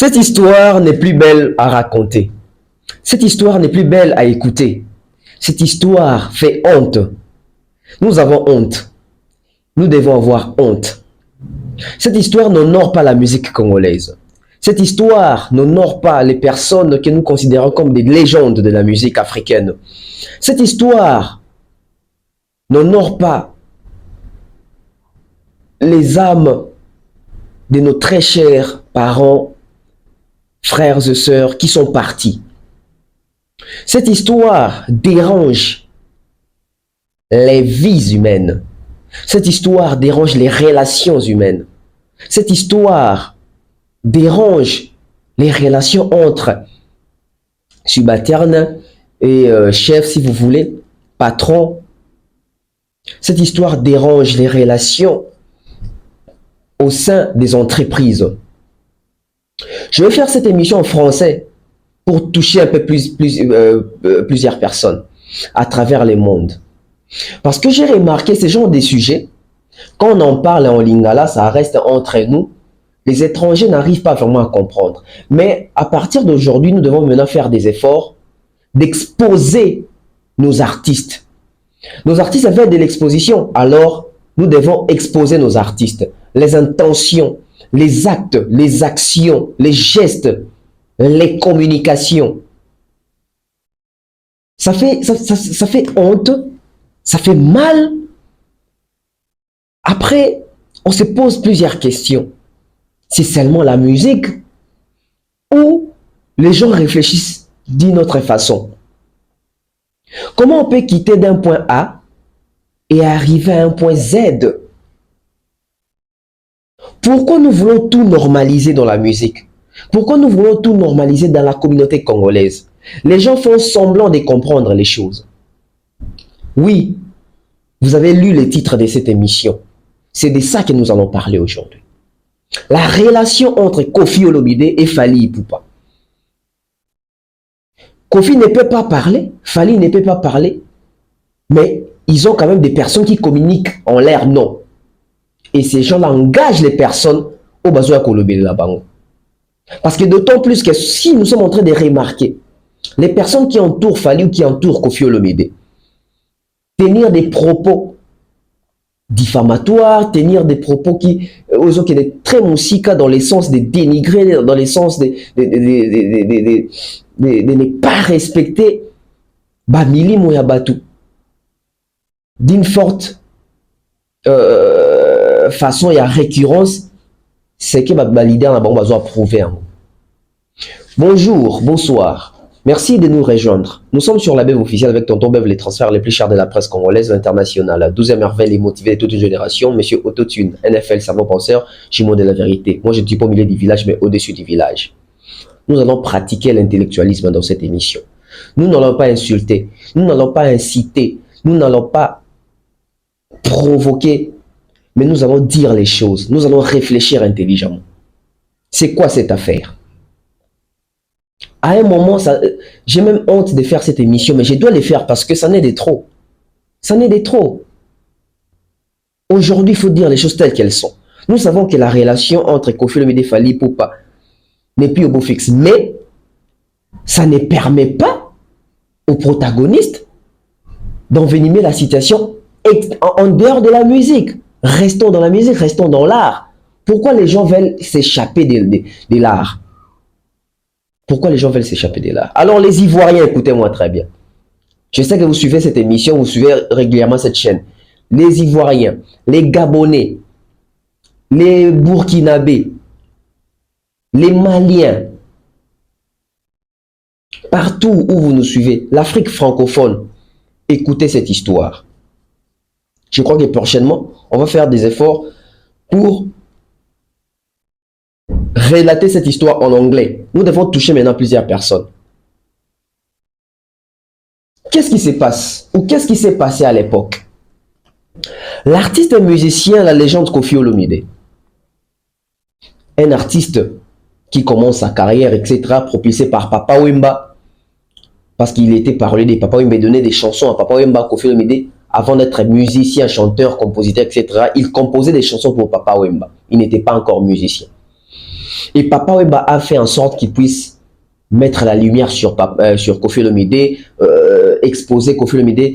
Cette histoire n'est plus belle à raconter. Cette histoire n'est plus belle à écouter. Cette histoire fait honte. Nous avons honte. Nous devons avoir honte. Cette histoire n'honore pas la musique congolaise. Cette histoire n'honore pas les personnes que nous considérons comme des légendes de la musique africaine. Cette histoire n'honore pas les âmes de nos très chers parents, frères et sœurs qui sont partis. Cette histoire dérange les vies humaines. Cette histoire dérange les relations humaines. Cette histoire dérange les relations entre subalternes et chefs, si vous voulez, patrons. Cette histoire dérange les relations au sein des entreprises. Je vais faire cette émission en français pour toucher un peu plusieurs personnes à travers le monde. Parce que j'ai remarqué ce genre de sujets, quand on en parle en lingala, ça reste entre nous. Les étrangers n'arrivent pas vraiment à comprendre. Mais à partir d'aujourd'hui, nous devons maintenant faire des efforts d'exposer nos artistes. Nos artistes avaient de l'exposition, alors nous devons exposer nos artistes. Les intentions, les actes, les actions, les gestes, les communications. Ça fait honte, ça fait mal. Après, on se pose plusieurs questions. C'est seulement la musique ou les gens réfléchissent d'une autre façon? Comment on peut quitter d'un point A et arriver à un point Z? Pourquoi nous voulons tout normaliser dans la musique? Pourquoi nous voulons tout normaliser dans la communauté congolaise? Les gens font semblant de comprendre les choses. Oui, vous avez lu les titres de cette émission. C'est de ça que nous allons parler aujourd'hui. La relation entre Koffi Olomide et Fally Ipupa. Koffi ne peut pas parler, Fally ne peut pas parler, mais ils ont quand même des personnes qui communiquent en l'air, non. Et ces gens-là engagent les personnes au besoin de Olomide là-bas. Parce que d'autant plus que si nous sommes en train de remarquer, les personnes qui entourent Fally ou qui entourent Koffi Olomide, tenir des propos diffamatoires, tenir des propos qui sont très moussika dans le sens de dénigrer, dans le sens de ne pas respecter Bamili Mouyabatu d'une forte façon et à récurrence, c'est que ma leader n'a pas besoin de prouver. Bonjour, bonsoir. Merci de nous rejoindre. Nous sommes sur la Bev officielle avec Tonton Bev, les transferts les plus chers de la presse congolaise internationale. 12e merveille et motivé de toute une génération. Monsieur Autotune, NFL, cerveau penseur, jumeau de la vérité. Moi, je ne suis pas au milieu du village, mais au-dessus du village. Nous allons pratiquer l'intellectualisme dans cette émission. Nous n'allons pas insulter, nous n'allons pas inciter, nous n'allons pas provoquer, mais nous allons dire les choses. Nous allons réfléchir intelligemment. C'est quoi cette affaire? À un moment, j'ai même honte de faire cette émission, mais je dois le faire parce que ça n'est de trop. Ça n'est de trop. Aujourd'hui, il faut dire les choses telles qu'elles sont. Nous savons que la relation entre Koffi Olomide et Fally Ipupa n'est plus au beau fixe, mais ça ne permet pas aux protagonistes d'envenimer la situation en dehors de la musique. Restons dans la musique, restons dans l'art. Pourquoi les gens veulent s'échapper de l'art? Pourquoi les gens veulent s'échapper de l'art? Alors les Ivoiriens, écoutez-moi très bien. Je sais que vous suivez cette émission, vous suivez régulièrement cette chaîne. Les Ivoiriens, les Gabonais, les Burkinabés, les Maliens, partout où vous nous suivez, l'Afrique francophone, écoutez cette histoire. Je crois que prochainement, on va faire des efforts pour relater cette histoire en anglais. Nous devons toucher maintenant plusieurs personnes. Qu'est-ce qui se passe? Ou qu'est-ce qui s'est passé à l'époque? L'artiste et musicien, la légende Koffi Olomide, un artiste qui commence sa carrière, etc., propulsé par Papa Wemba, parce qu'il était parlé des Papa Wemba, donnait des chansons à Papa Wemba, Koffi Olomide, avant d'être musicien, chanteur, compositeur, etc., il composait des chansons pour Papa Wemba. Il n'était pas encore musicien. Et Papa Wemba a fait en sorte qu'il puisse mettre la lumière sur Koffi Olomide, exposer Koffi Olomide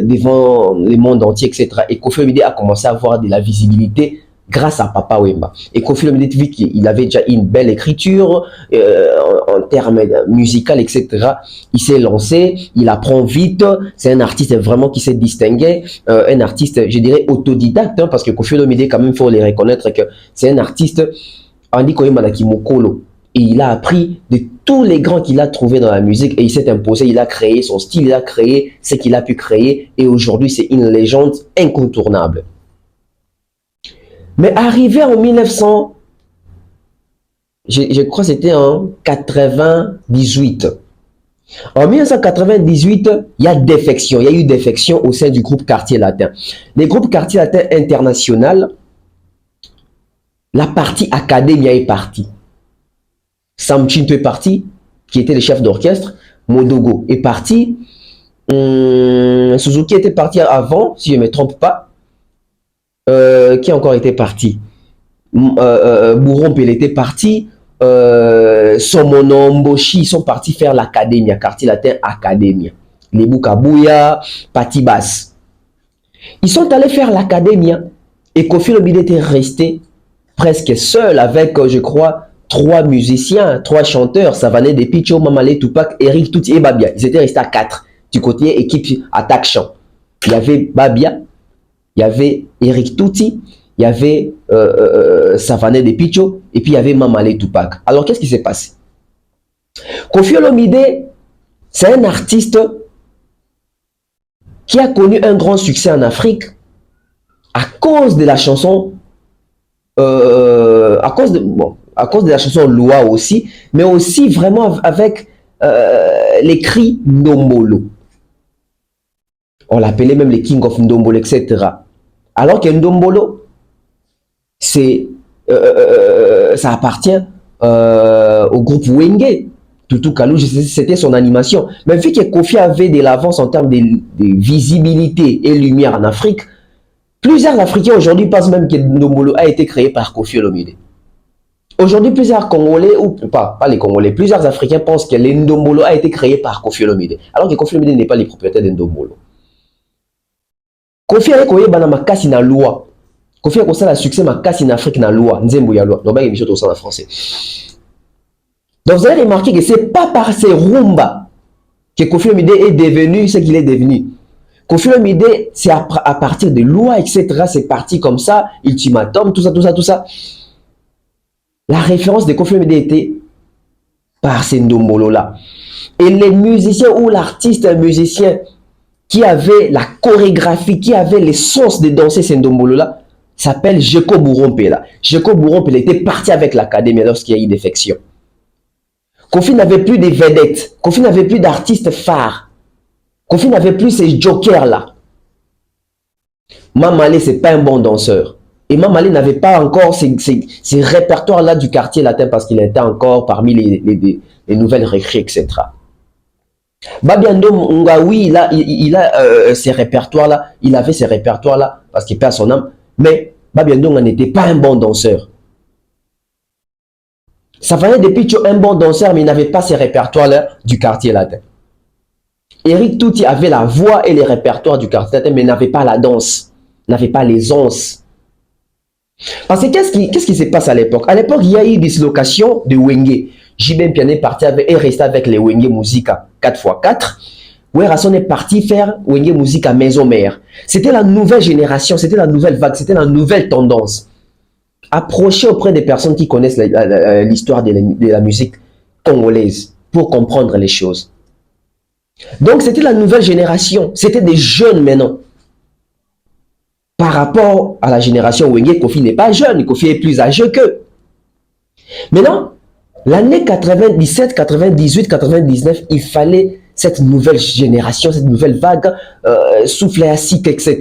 devant le monde entier, etc. Et Koffi Olomide a commencé à avoir de la visibilité grâce à Papa Wemba. Et Koffi Olomide, vu qu'il avait déjà une belle écriture en termes musicaux, etc., il s'est lancé, il apprend vite, c'est un artiste vraiment qui s'est distingué, un artiste, je dirais, autodidacte, hein, parce que Koffi Olomide, quand même, il faut les reconnaître que c'est un artiste, Andy Koyemanaki Mokolo, et il a appris de tous les grands qu'il a trouvés dans la musique et il s'est imposé, il a créé son style, il a créé ce qu'il a pu créer et aujourd'hui c'est une légende incontournable. Mais arrivé en 1900, je crois que c'était en 98. En 1998, il y a défection, il y a eu défection au sein du groupe Quartier Latin. Le groupe Quartier Latin International, la partie Academia est partie. Sam Chinto est parti, qui était le chef d'orchestre. Modogo est parti. Suzuki était parti avant, si je ne me trompe pas. Qui a encore été parti? Bourrompel était parti. Somono, Mboshi, ils sont partis faire l'Académie, Quartier Latin Académie. Les Boukabouya, Patibas. Ils sont allés faire l'Académie et Koffi Olomide était resté presque seul avec, je crois, 3 musiciens, 3 chanteurs, Savané de Picho, Mamale, Tupac, Eric Touti et Babia. Ils étaient restés à 4 du côté équipe attaque chant. Il y avait Babia, il y avait Eric Touti, il y avait Savané de Picho et puis il y avait Mamale Tupac. Alors qu'est-ce qui s'est passé? Koffi Olomide, c'est un artiste qui a connu un grand succès en Afrique à cause de la chanson, à cause de la chanson Loa aussi, mais aussi vraiment avec les cris Ndombolo. On l'appelait même les King of Ndombolo, etc. Alors que Ndombolo, ça appartient au groupe Wenge. Tutu Kalou, c'était son animation. Mais vu que Koffi avait de l'avance en termes de visibilité et lumière en Afrique, plusieurs Africains aujourd'hui pensent même que Ndombolo a été créé par Koffi Olomide. Aujourd'hui, plusieurs Congolais, ou pas les Congolais, plusieurs Africains pensent que l'Ndombolo a été créé par Koffi Olomide. Alors que Koffi Olomide n'est pas le propriétaire d'Ndombolo. Koffi a créé Makasi na loi. Koffi a construit le succès Makasi en Afrique na loi. Nzembo ya loi. Donc, il y a une chose en français. Donc, vous avez remarqué que ce n'est pas par ces rumba que Koffi Olomide est devenu ce qu'il est devenu. Koffi Olomide, c'est à partir de lois, etc. C'est parti comme ça, ultimatum, tout ça. La référence de Koffi Olomide était par ces Ndombolo-là. Et les musiciens ou l'artiste musicien qui avait la chorégraphie, qui avait l'essence de danser ces Ndombolo-là, s'appelle Jeko Bourrompel. Jeko Bourrompel était parti avec l'Académie lorsqu'il y a eu défection. Koffi n'avait plus de vedettes. Koffi n'avait plus d'artistes phares. Koffi n'avait plus ces jokers-là. Mamale, ce n'est pas un bon danseur. Et Mamale n'avait pas encore ces répertoires-là du Quartier Latin parce qu'il était encore parmi les nouvelles recrues, etc. Babiando Ngawi, il a ces répertoires-là. Il avait ces répertoires-là parce qu'il perd son âme. Mais Babiando n'était pas un bon danseur. Ça venait de Picho, un bon danseur, mais il n'avait pas ces répertoires-là du Quartier Latin. Eric Touti avait la voix et les répertoires du Quartier Latin, mais n'avait pas la danse, n'avait pas les onces. Parce que qu'est-ce qui se passe à l'époque? À l'époque, il y a eu une dislocation de Wenge. J.B. Pianet est resté avec les Wenge Musica 4x4. Werrason est parti faire Wenge Musica Maison Mère. C'était la nouvelle génération, c'était la nouvelle vague, c'était la nouvelle tendance. Approchez auprès des personnes qui connaissent l'histoire de la musique congolaise pour comprendre les choses. Donc, c'était la nouvelle génération. C'était des jeunes maintenant. Par rapport à la génération Wenge, Koffi n'est pas jeune. Koffi est plus âgé qu'eux. Maintenant, l'année 97, 98, 99, il fallait cette nouvelle génération, cette nouvelle vague, souffler à cycle, etc.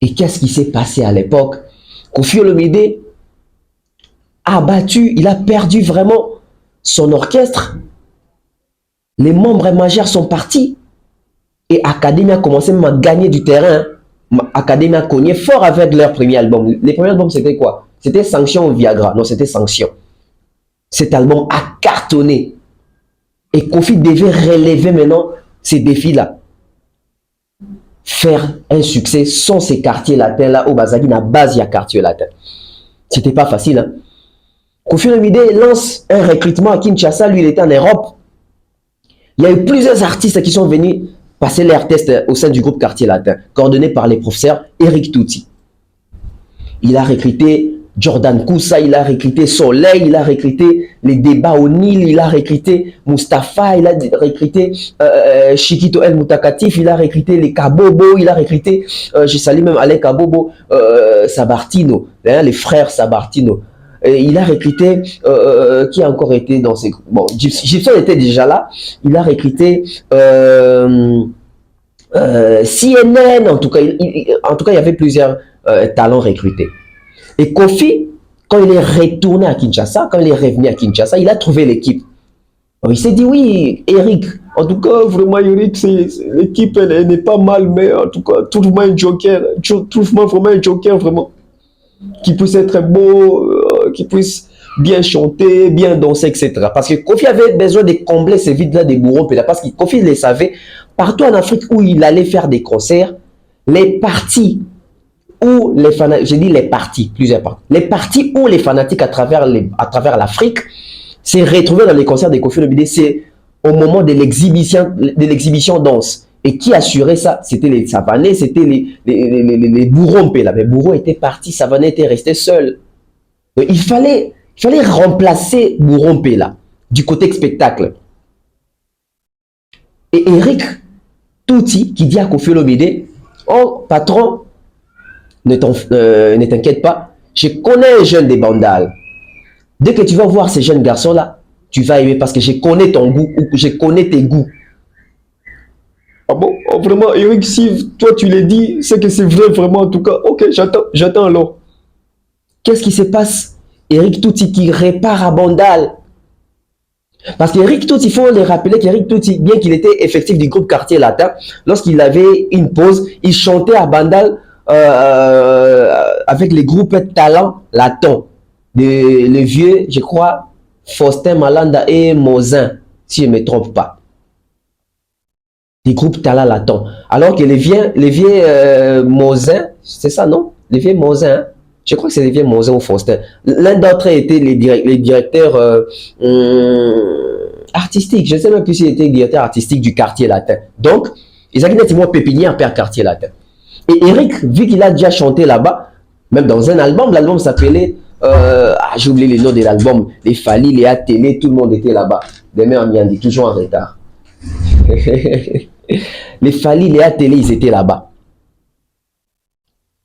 Et qu'est-ce qui s'est passé à l'époque? Koffi Olomide a battu, il a perdu vraiment son orchestre. Les membres majeurs sont partis. Et Académie a commencé même à gagner du terrain. Académie a cogné fort avec leur premier album. Les premiers albums, c'était quoi? C'était sanction au Viagra. Non, c'était sanction. Cet album a cartonné. Et Kofi devait relever maintenant ces défis-là. Faire un succès sans ces quartiers latins là, au Bazagi, à base, il y a quartier latin. C'était pas facile. Hein? Kofi Olomide lance un recrutement à Kinshasa. Lui, il était en Europe. Il y a eu plusieurs artistes qui sont venus passer leur test au sein du groupe Quartier Latin, coordonné par les professeurs Eric Touti. Il a recruté Jordan Koussa, il a recruté Soleil, il a recruté les débats au Nil, il a recruté Mustapha, il a recruté Chiquito El Moutakatif, il a recruté les Kabobo, il a recruté, je salue même Alain Kabobo, Sabartino, hein, les frères Sabartino. Il a recruté, qui a encore été dans ces... Bon, Gibson était déjà là, il a recruté CNN, en tout cas, il y avait plusieurs talents recrutés. Et Kofi, quand il est retourné à Kinshasa, quand il est revenu à Kinshasa, il a trouvé l'équipe. Il s'est dit, oui, Eric, en tout cas, vraiment, Eric, l'équipe, elle n'est pas mal, mais en tout cas, trouve-moi un joker, trouve-moi vraiment un joker, vraiment, qui puisse être beau, qui puisse bien chanter, bien danser, etc. Parce que Kofi avait besoin de combler ces vides-là des bourreaux, parce que Kofi les savait, partout en Afrique où il allait faire des concerts, les parties où les fanatiques, j'ai dit les parties, plusieurs parties, les parties où les fanatiques à travers l'Afrique s'est retrouvé dans les concerts de Kofi Olomide, c'est au moment de l'exhibition danse. Et qui assurait ça? C'était les Savanais, c'était les bourreaux. Les bourreaux étaient partis, Savané était resté seul. Donc, il fallait remplacer Bourrompé là, du côté spectacle. Et Eric Touti qui dit à Kofi Olomide, oh patron, ne t'inquiète pas, je connais un jeune des Bandal. Dès que tu vas voir ces jeunes garçons là, tu vas aimer parce que je connais ton goût ou je connais tes goûts. Ah bon? Oh, vraiment, Eric, si toi tu l'as dit, c'est que c'est vrai vraiment en tout cas. Ok, j'attends alors. Qu'est-ce qui se passe? Eric Touti qui répare à Bandal. Parce qu'Eric Touti, il faut le rappeler qu'Eric Touti, bien qu'il était effectif du groupe Quartier Latin, lorsqu'il avait une pause, il chantait à Bandal avec les groupes Talent Latin. Les vieux, je crois, Faustin Malanda et Mozin, si je ne me trompe pas. Des groupes Talent Latin. Alors que les vieux Mozin, c'est ça, non? Les vieux Mozin, hein? Je crois que c'est les vieux Mozin ou Faustin. L'un d'entre eux était les directeurs artistiques. Je ne sais même plus s'il était directeur artistique du Quartier Latin. Donc, ils avaient nettement pépinière per Quartier Latin. Et Eric, vu qu'il a déjà chanté là-bas, même dans un album, l'album s'appelait, j'ai oublié les noms de l'album, les Fali, les Atélé, tout le monde était là-bas. Demain, on y en dit toujours en retard. Les Fali, les Atélé, ils étaient là-bas.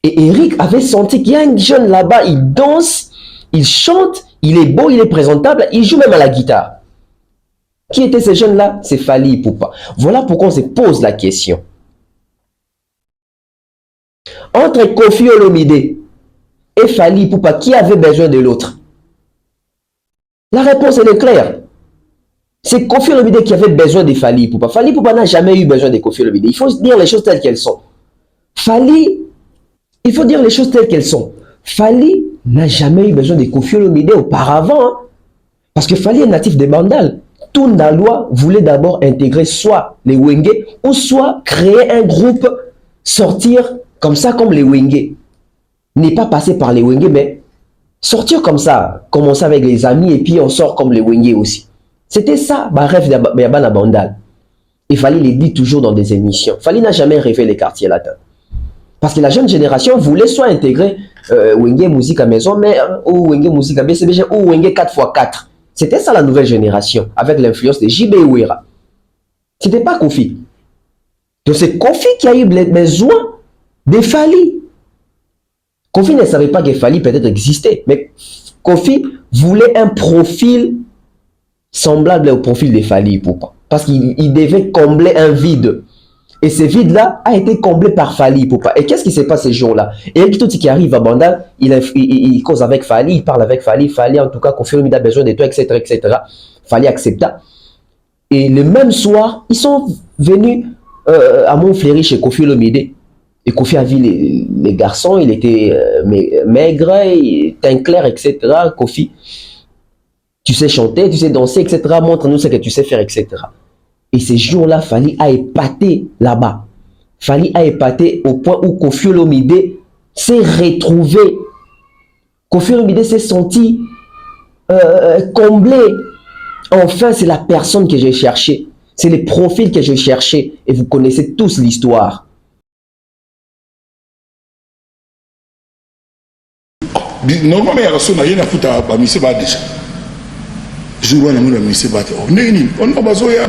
Et Eric avait senti qu'il y a un jeune là-bas, il danse, il chante, il est beau, il est présentable, il joue même à la guitare. Qui étaient ces jeunes-là? C'est Fali Ipupa. Voilà pourquoi on se pose la question. Entre Kofi Olomide et Fali Ipupa, qui avait besoin de l'autre? La réponse, elle est claire. C'est Kofi Olomide qui avait besoin de Fali Ipupa. Fali Ipupa n'a jamais eu besoin de Kofi Olomide. Il faut dire les choses telles qu'elles sont. Il faut dire les choses telles qu'elles sont. Fali n'a jamais eu besoin de Kofi Olomide auparavant. Hein, parce que Fali est natif de Bandal. Toundaloa voulait d'abord intégrer soit les Wenge ou soit créer un groupe, sortir comme ça comme les Wenge. N'est pas passer par les Wenge, mais sortir comme ça, commencer avec les amis et puis on sort comme les Wenge aussi. C'était ça, bah, rêve d'Yabana Bandal. Et Fali le dit toujours dans des émissions. Fali n'a jamais rêvé les quartiers latins. Parce que la jeune génération voulait soit intégrer Wenge Musique à Maison Mère, ou Wenge Musique à BCBG, ou Wenge 4x4. C'était ça la nouvelle génération, avec l'influence de JB Ouera. C'était pas Kofi. Donc c'est Kofi qui a eu besoin de Fali. Kofi ne savait pas que Fali peut-être existait, mais Kofi voulait un profil semblable au profil de Fali Ipupa. Parce qu'il devait combler un vide. Et ce vide-là a été comblé par Fali Ipupa. Et qu'est-ce qui se passe ces jours-là? Eric Touti qui arrive à Bandal, il cause avec Fali, il parle avec Fali. Fali, en tout cas, confirme qu'il a besoin de toi, etc., etc. Fali accepta. Et le même soir, ils sont venus à Montfleury chez Kofi Olomide. Et Kofi a vu les garçons, il était maigre, teint clair, etc. Kofi, tu sais chanter, tu sais danser, etc. Montre-nous ce que tu sais faire, etc. Et ces jours-là, Fally a épaté là-bas. Fally a épaté au point où Koffi Olomide s'est retrouvé. Koffi Olomide s'est senti comblé. Enfin, c'est la personne que j'ai cherchée. C'est le profil que je cherchais. Et vous connaissez tous l'histoire. Normalement, il y a rien à foutre à Missé déjà. Je vois la Missé Bade. On a besoin de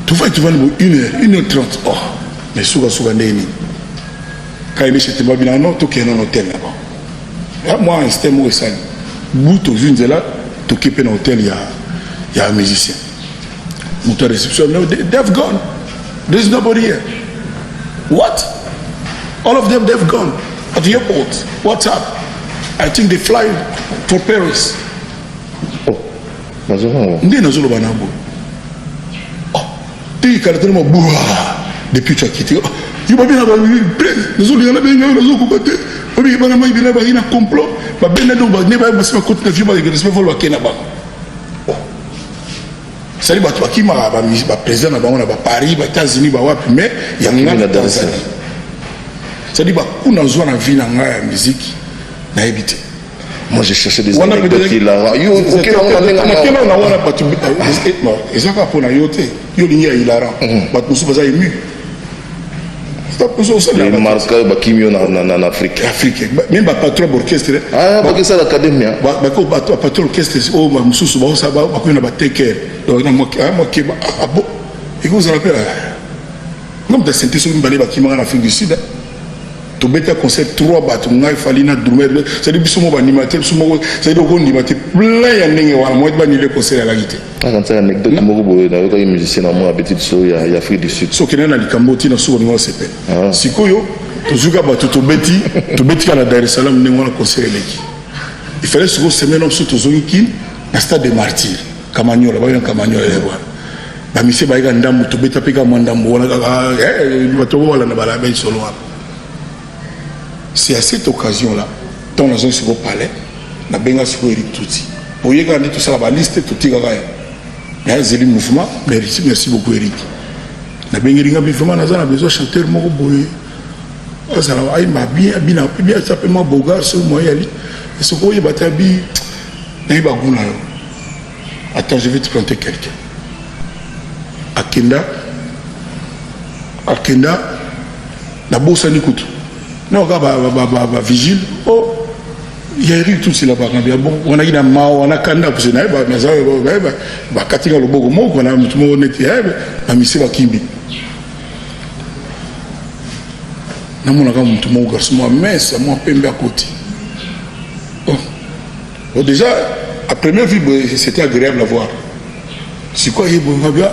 tu vas 1h30. Oh, mais souvent, quand il est chez Teba Binano, tu es en hôtel là-bas. Moi, un système où ça, bout aux unes là, tu es dans l'hôtel, il y a un musicien. Mon réception, no, they've gone. There's nobody here. What? All of them, they've gone. At the airport. What's up? I think they fly for Paris. Oh, Nazolo Banabo. Depuis tu as quitté. Il m'a bien nous sommes bien nous combattre. Il m'a bien un complot. Ma bien donc ne va pas se continuer à vivre avec le respect pour le Kenya. Ça dit bah qui m'a président na Paris, ba États-Unis, ba wapi mais il y a une Tanzanie. Ça dit bah on a besoin de vie na musique na éviter. Moi j'ai cherché des anecdotes qui là. Yo, OK, on a pas tout. Ezaka pour na yoté. Yo ligne hilarant. Ba musu baza ému. Stop pour ça. Les marqueurs ba kimio en Afrique. Afrique. Même ba patron orchestre. Ah, ba que ça l'académie. Ba ko patron orchestre oh ba musu ba ça ba ko na ba take. Donc moi qui ah bon. Et vous vous rappelez comme de sentir sur une balai ba qui en Afrique du Sud. Tu mets un concert 3 bateaux, il fallait na dormir. C'est du somo animateur, somo c'est du animateur plein ya ndenge wa moi ba ni le concert à la guitare. Ah quand ça anecdote moko boye na ko musicien na moi habitude so ya Afrique du Sud. So kena na likamboti na so ngo sepe. Sikoyo tozuka bato to beti kana Dar es Salaam ndenge na concert leki. Il fallait se semaine sur tozongi kin na stade des martyrs. Kamanyola ba Kamanyola ya bwana. Ba mise ba ga ndambo to beta peka mwandambo wana bato wala na bala ba solo hapo. C'est à cette occasion-là, dans la zone sur le palais, na benga sur Eric Touti. Pour y gagner tout ça, la liste tout est gagné. Mais il y a un mouvement, merci beaucoup Eric. Na benga ringa bifuma na zana besoin chanteur moko boye. Ça va il m'a bien ça peut moi bogar sur moi yali. Et ce qu'on y batabi na iba guna. Attends, je vais te planter quelqu'un. Akenda na bossa ni kutu. Non, vigile. Oh, il y a eu tout cela par exemple. Bon, on a eu un mao, on a kanda pour ce n'est pas, mais ça, bah, katinga le bogo mo, on a tout le monde était, bah, mais c'est pas kimbi. Na mon agam tout le monde garçon moi mince, moi pembe à côté. Bon, déjà, à première vue, c'était agréable à voir. C'est quoi, il est bon, bien.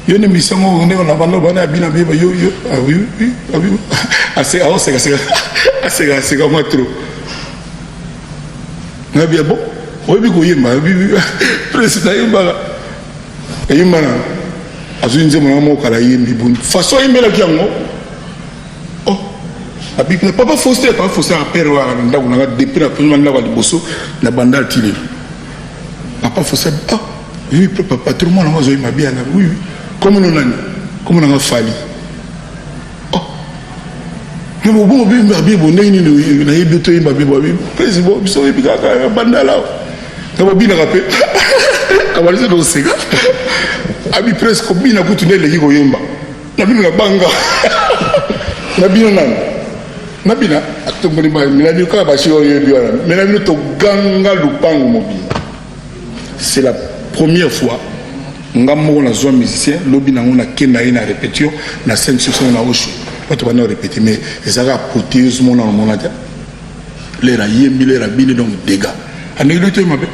Yo ne misango on est on a bana bina biba yo ah oui assez c'est comme trop na bien bon oui bi ko yema bi président yema yema na azuni nzema mo kala yembi bon façon yemela kiango oh abi papa Faustin a père wa ndaku na depuis na premier na wa liboso na bandal tile papa Faustin ah oui papa tout le monde moi zo bien oui comme on a fallu. Oh, mais bon, on a eu besoin de président, il faut que la bandala. On va bien rappeler. On va laisser nos ségas. Abi presque bien à continuer les goyemba. Na bien la banga. Na bien nan. Na bien. Atomoni ba, mais la bien ka ba shio yebi wana. Mais la bien to ganga lupango mobile. C'est la première fois. Ngambo na zone musicien lobi na ngona kenda ina répétition na scène section na osho pas na répéter mais ezaka poteuse mona mona ta les ra yembi les ra bini donc dégâts anecdote mabe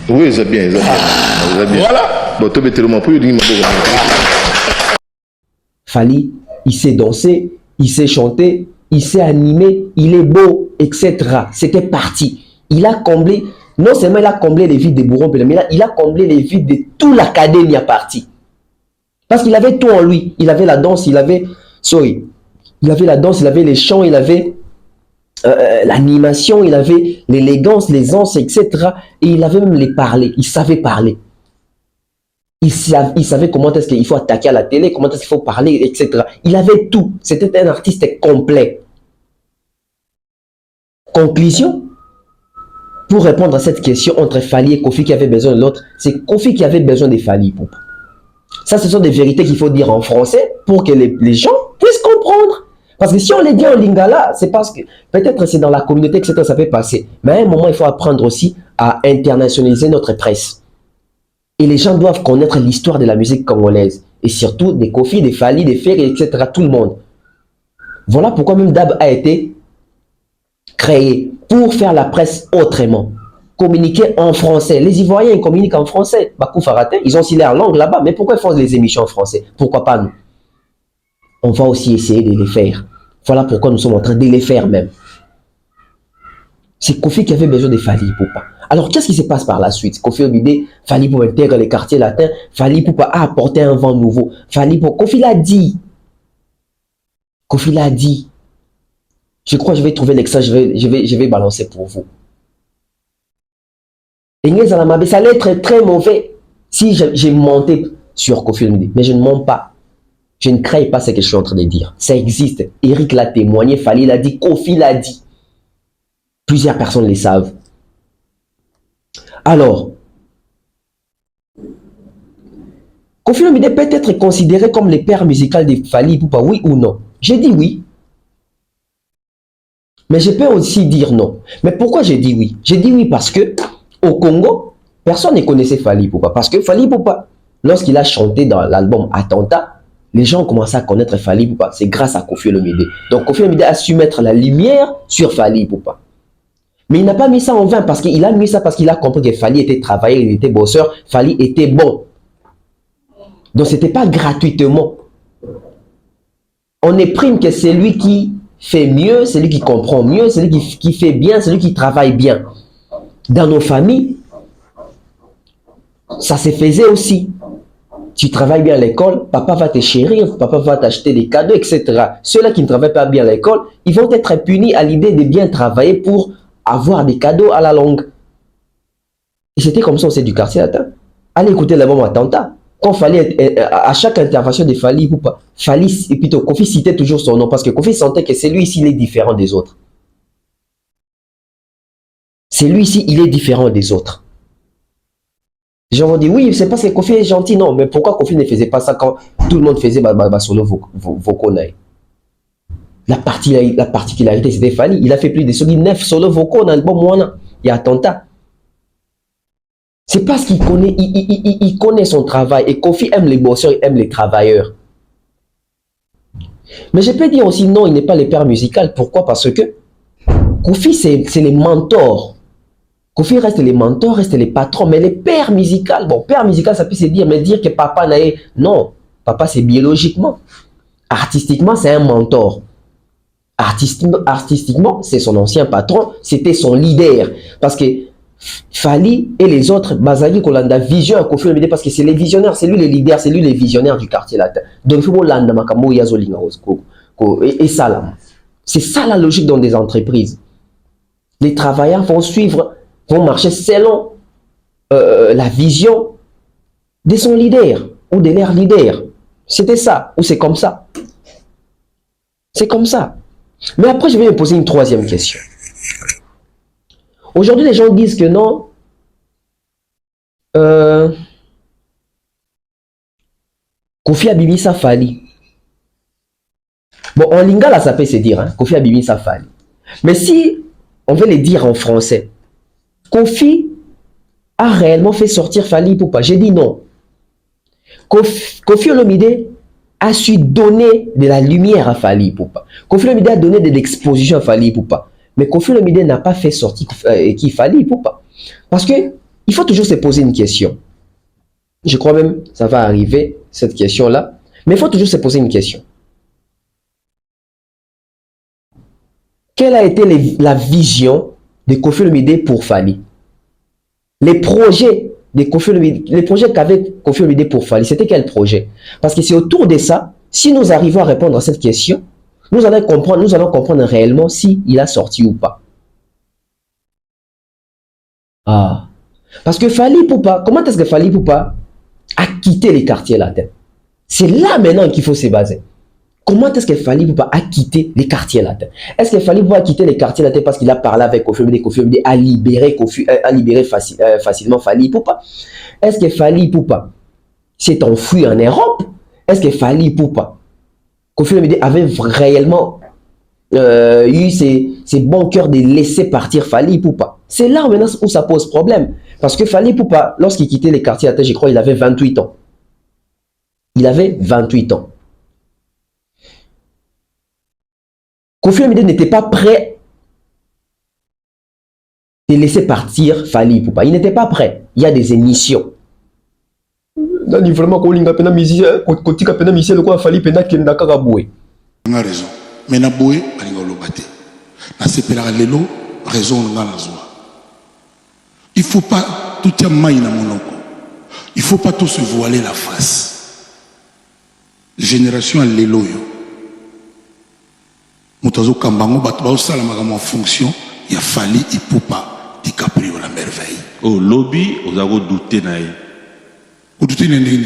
oui c'est bien voilà bon to beteloma pour dire Fally il sait danser il sait chanter il s'est animé, il est beau, etc. C'était parti. Il a comblé, non seulement il a comblé les vides de Bourron, mais il a comblé les vides de toute l'académie à parti. Parce qu'il avait tout en lui. Il avait la danse, il avait la danse, il avait les chants, il avait l'animation, il avait l'élégance, l'aisance, etc. Et il avait même les parler, il savait parler. Il savait comment est-ce qu'il faut attaquer à la télé, comment est-ce qu'il faut parler, etc. Il avait tout. C'était un artiste complet. Conclusion, pour répondre à cette question entre Fally et Kofi qui avait besoin de l'autre, c'est Kofi qui avait besoin de Fally. Ça, ce sont des vérités qu'il faut dire en français pour que les gens puissent comprendre. Parce que si on les dit en lingala, c'est parce que peut-être c'est dans la communauté, etc., ça peut passer. Mais à un moment, il faut apprendre aussi à internationaliser notre presse. Et les gens doivent connaître l'histoire de la musique congolaise. Et surtout des Kofi, des Fally, des Ferry, etc., tout le monde. Voilà pourquoi même DAB a été créé pour faire la presse autrement. Communiquer en français. Les Ivoiriens, ils communiquent en français. Bakou Faraté, ils ont aussi leur langue là-bas. Mais pourquoi ils font les émissions en français? Pourquoi pas nous? On va aussi essayer de les faire. Voilà pourquoi nous sommes en train de les faire même. C'est Kofi qui avait besoin de Fally Ipupa. Alors, qu'est-ce qui se passe par la suite? Kofi Olomide, Fally Ipupa intègre les quartiers latins. Fally Ipupa a apporté un vent nouveau. Kofi l'a dit. Kofi l'a dit. Je crois que je vais trouver l'extrait, je vais balancer pour vous. Ça allait être très mauvais si j'ai monté sur Kofi Olomide. Mais je ne mens pas. Je ne crée pas ce que je suis en train de dire. Ça existe. Eric l'a témoigné, Fally l'a dit, Kofi l'a dit. Plusieurs personnes le savent. Alors, Kofi Olomide peut être considéré comme le père musical de Fally Ipupa, oui ou non? J'ai dit oui. Mais je peux aussi dire non. Mais pourquoi j'ai dit oui? J'ai dit oui parce que au Congo, personne ne connaissait Fally Ipupa. Parce que Fally Ipupa, lorsqu'il a chanté dans l'album Attentat, les gens ont commencé à connaître Fally Ipupa. C'est grâce à Kofi Olomide. Donc Kofi Olomide a su mettre la lumière sur Fally Ipupa. Mais il n'a pas mis ça en vain parce qu'il a mis ça parce qu'il a compris que Fally était travailleur, il était bosseur, Fally était bon. Donc ce n'était pas gratuitement. On exprime que c'est lui qui fait mieux, c'est lui qui comprend mieux, c'est lui qui fait bien, c'est lui qui travaille bien. Dans nos familles, ça se faisait aussi. Tu travailles bien à l'école, papa va te chérir, papa va t'acheter des cadeaux, etc. Ceux-là qui ne travaillent pas bien à l'école, ils vont être punis à l'idée de bien travailler pour avoir des cadeaux à la longue. Et c'était comme ça au sein du quartier latin. Allez écouter l'album Attentat. Quand Fally, à chaque intervention de Fally Ipupa, Fally, et plutôt Kofi citait toujours son nom parce que Kofi sentait que c'est lui ici, il est différent des autres. C'est lui ici, il est différent des autres. Les gens vont dire, oui, c'est parce que Kofi est gentil. Non, mais pourquoi Kofi ne faisait pas ça quand tout le monde faisait solo vocaux? La particularité, c'était Fally. Il a fait plus de 9 solo vocaux dans l'album Moana. Il y a Attentat. C'est parce qu'il connaît, il connaît son travail. Et Kofi aime les bosseurs, il aime les travailleurs. Mais je peux dire aussi, non, il n'est pas le père musical. Pourquoi? Parce que Kofi, c'est les mentors. Kofi reste les mentors, reste les patrons, mais les pères musicaux, bon, père musical, ça peut se dire, mais dire que papa n'a pas... Non, papa, c'est biologiquement. Artistiquement, c'est un mentor. Artistiquement, c'est son ancien patron, c'était son leader. Parce que Fally et les autres, Bazali Kolanda, vision à Kofi Olomide, parce que c'est les visionnaires, c'est lui le leader, c'est lui les visionnaires du quartier latin. Donc, il faut Landa Makamo Yazolinga. Et ça, là. C'est ça la logique dans des entreprises. Les travailleurs vont suivre, vont marcher selon la vision de son leader ou de leur leader. C'était ça, ou c'est comme ça. C'est comme ça. Mais après, je vais me poser une troisième question. Aujourd'hui, les gens disent que non. Kofi Abimisa Fally. Bon, en lingala, ça peut se dire, hein, Kofi Abimisa Fally. Mais si on veut le dire en français, Kofi a réellement fait sortir Fally Ipupa. J'ai dit non. Kofi Olomide a su donner de la lumière à Fally Ipupa. Kofi Olomide a donné de l'exposition à Fally Ipupa. Mais Kofi Olomide n'a pas fait sortir qui Fally Ipupa. Parce que il faut toujours se poser une question. Je crois même que ça va arriver, cette question-là. Mais il faut toujours se poser une question. quelle a été la vision de Koffi Olomide pour Fally? Les projets de Koffi Olomide, les projets qu'avait Koffi Olomide pour Fally, c'était quel projet? Parce que c'est autour de ça, si nous arrivons à répondre à cette question, nous allons comprendre réellement si il a sorti ou pas. Ah. Parce que Fally Ipupa, comment est-ce que Fally Ipupa a quitté les quartiers latins? C'est là maintenant qu'il faut se baser. Comment est-ce que Fally Ipupa a quitté les quartiers latins? Est-ce que Fally Ipupa a quitté les quartiers latins parce qu'il a parlé avec Koffi Olomide, Koffi Olomide a libéré facilement Fally Ipupa? Est-ce que Fally Ipupa s'est enfui en Europe? Est-ce que Fally Ipupa, Koffi Olomide avait réellement eu ces bons cœurs de laisser partir Fally Ipupa? C'est là maintenant où ça pose problème. Parce que Fally Ipupa, lorsqu'il quittait les quartiers latins, je crois, il avait 28 ans. Il avait 28 ans. Koffi Olomide n'était pas prêt de laisser partir Fally Ipupa. Il n'était pas prêt. Il y a des émissions. Nani vraiment ko linga pena musicien ko tika pena musicien le ko Fally pena kenda kaka boué. On a raison. Mais na boué balinga lobate. Na sepela lelo raison nga na zwa. Il faut pas tout ya mai na monoko. Il faut pas tout se voiler la face. Génération lelo yo. Moutazo kambango bato ba osala makambo en fonction ya Fally Ipupa DiCaprio la merveille. Oh lobby ozago douter na ye. Ou douter nini?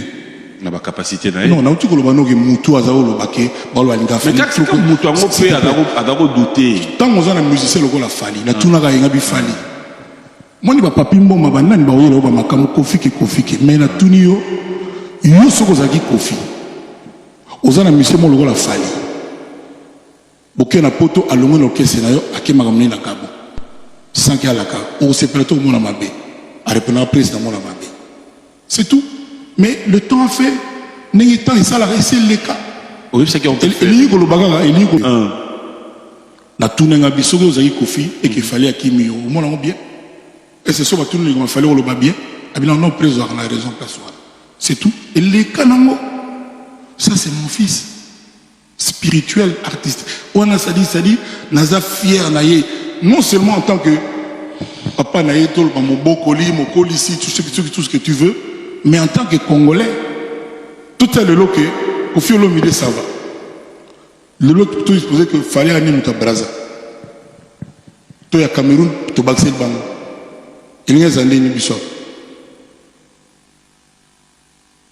Na ba capacité na ye. Non, na uti ko loba noki mutu azago lobake ba lo alinga Fally. Mais quand c'est mutu ango pe azago douter. Tant on a un musicien lokola Fally, na tuna ka yenga bi Fally. Moi ni ba papi mboma banani ba oyela ba makamu Koffi mais na tuni yo soko zaki Koffi. Ozana musicien mo lokola Fally. Boké na poto alongo na orchestre na yo akema kamni na kabo. Sans qu'il y a la carte. Ou c'est plateau mon amabé. À répondre à prise dans mon amabé. C'est tout. Mais le temps a fait. N'est temps et ça la c'est le cas. Oui, c'est qu'on peut faire. Il y a le bagage, il y a na tourné na biso que Zaki Koffi et qu'il fallait à Kimi au monde bien. Et c'est ça va tourner il fallait le bien. Abila non prise on a raison place. C'est tout. Et les canango. Ça c'est mon fils. Spirituel, artiste. On a ça dit, naza fier naïe. Non seulement en tant que papa naïe, mon beau colis, mon colis ici, tout ce que tu veux, mais en tant que Congolais, tout est le lot que, au fil de l'homme, ça va. Le lot, tout disposé que fallait aller à Braza. Tout à Cameroun, tout baxé le bango. Il y a des années, il y a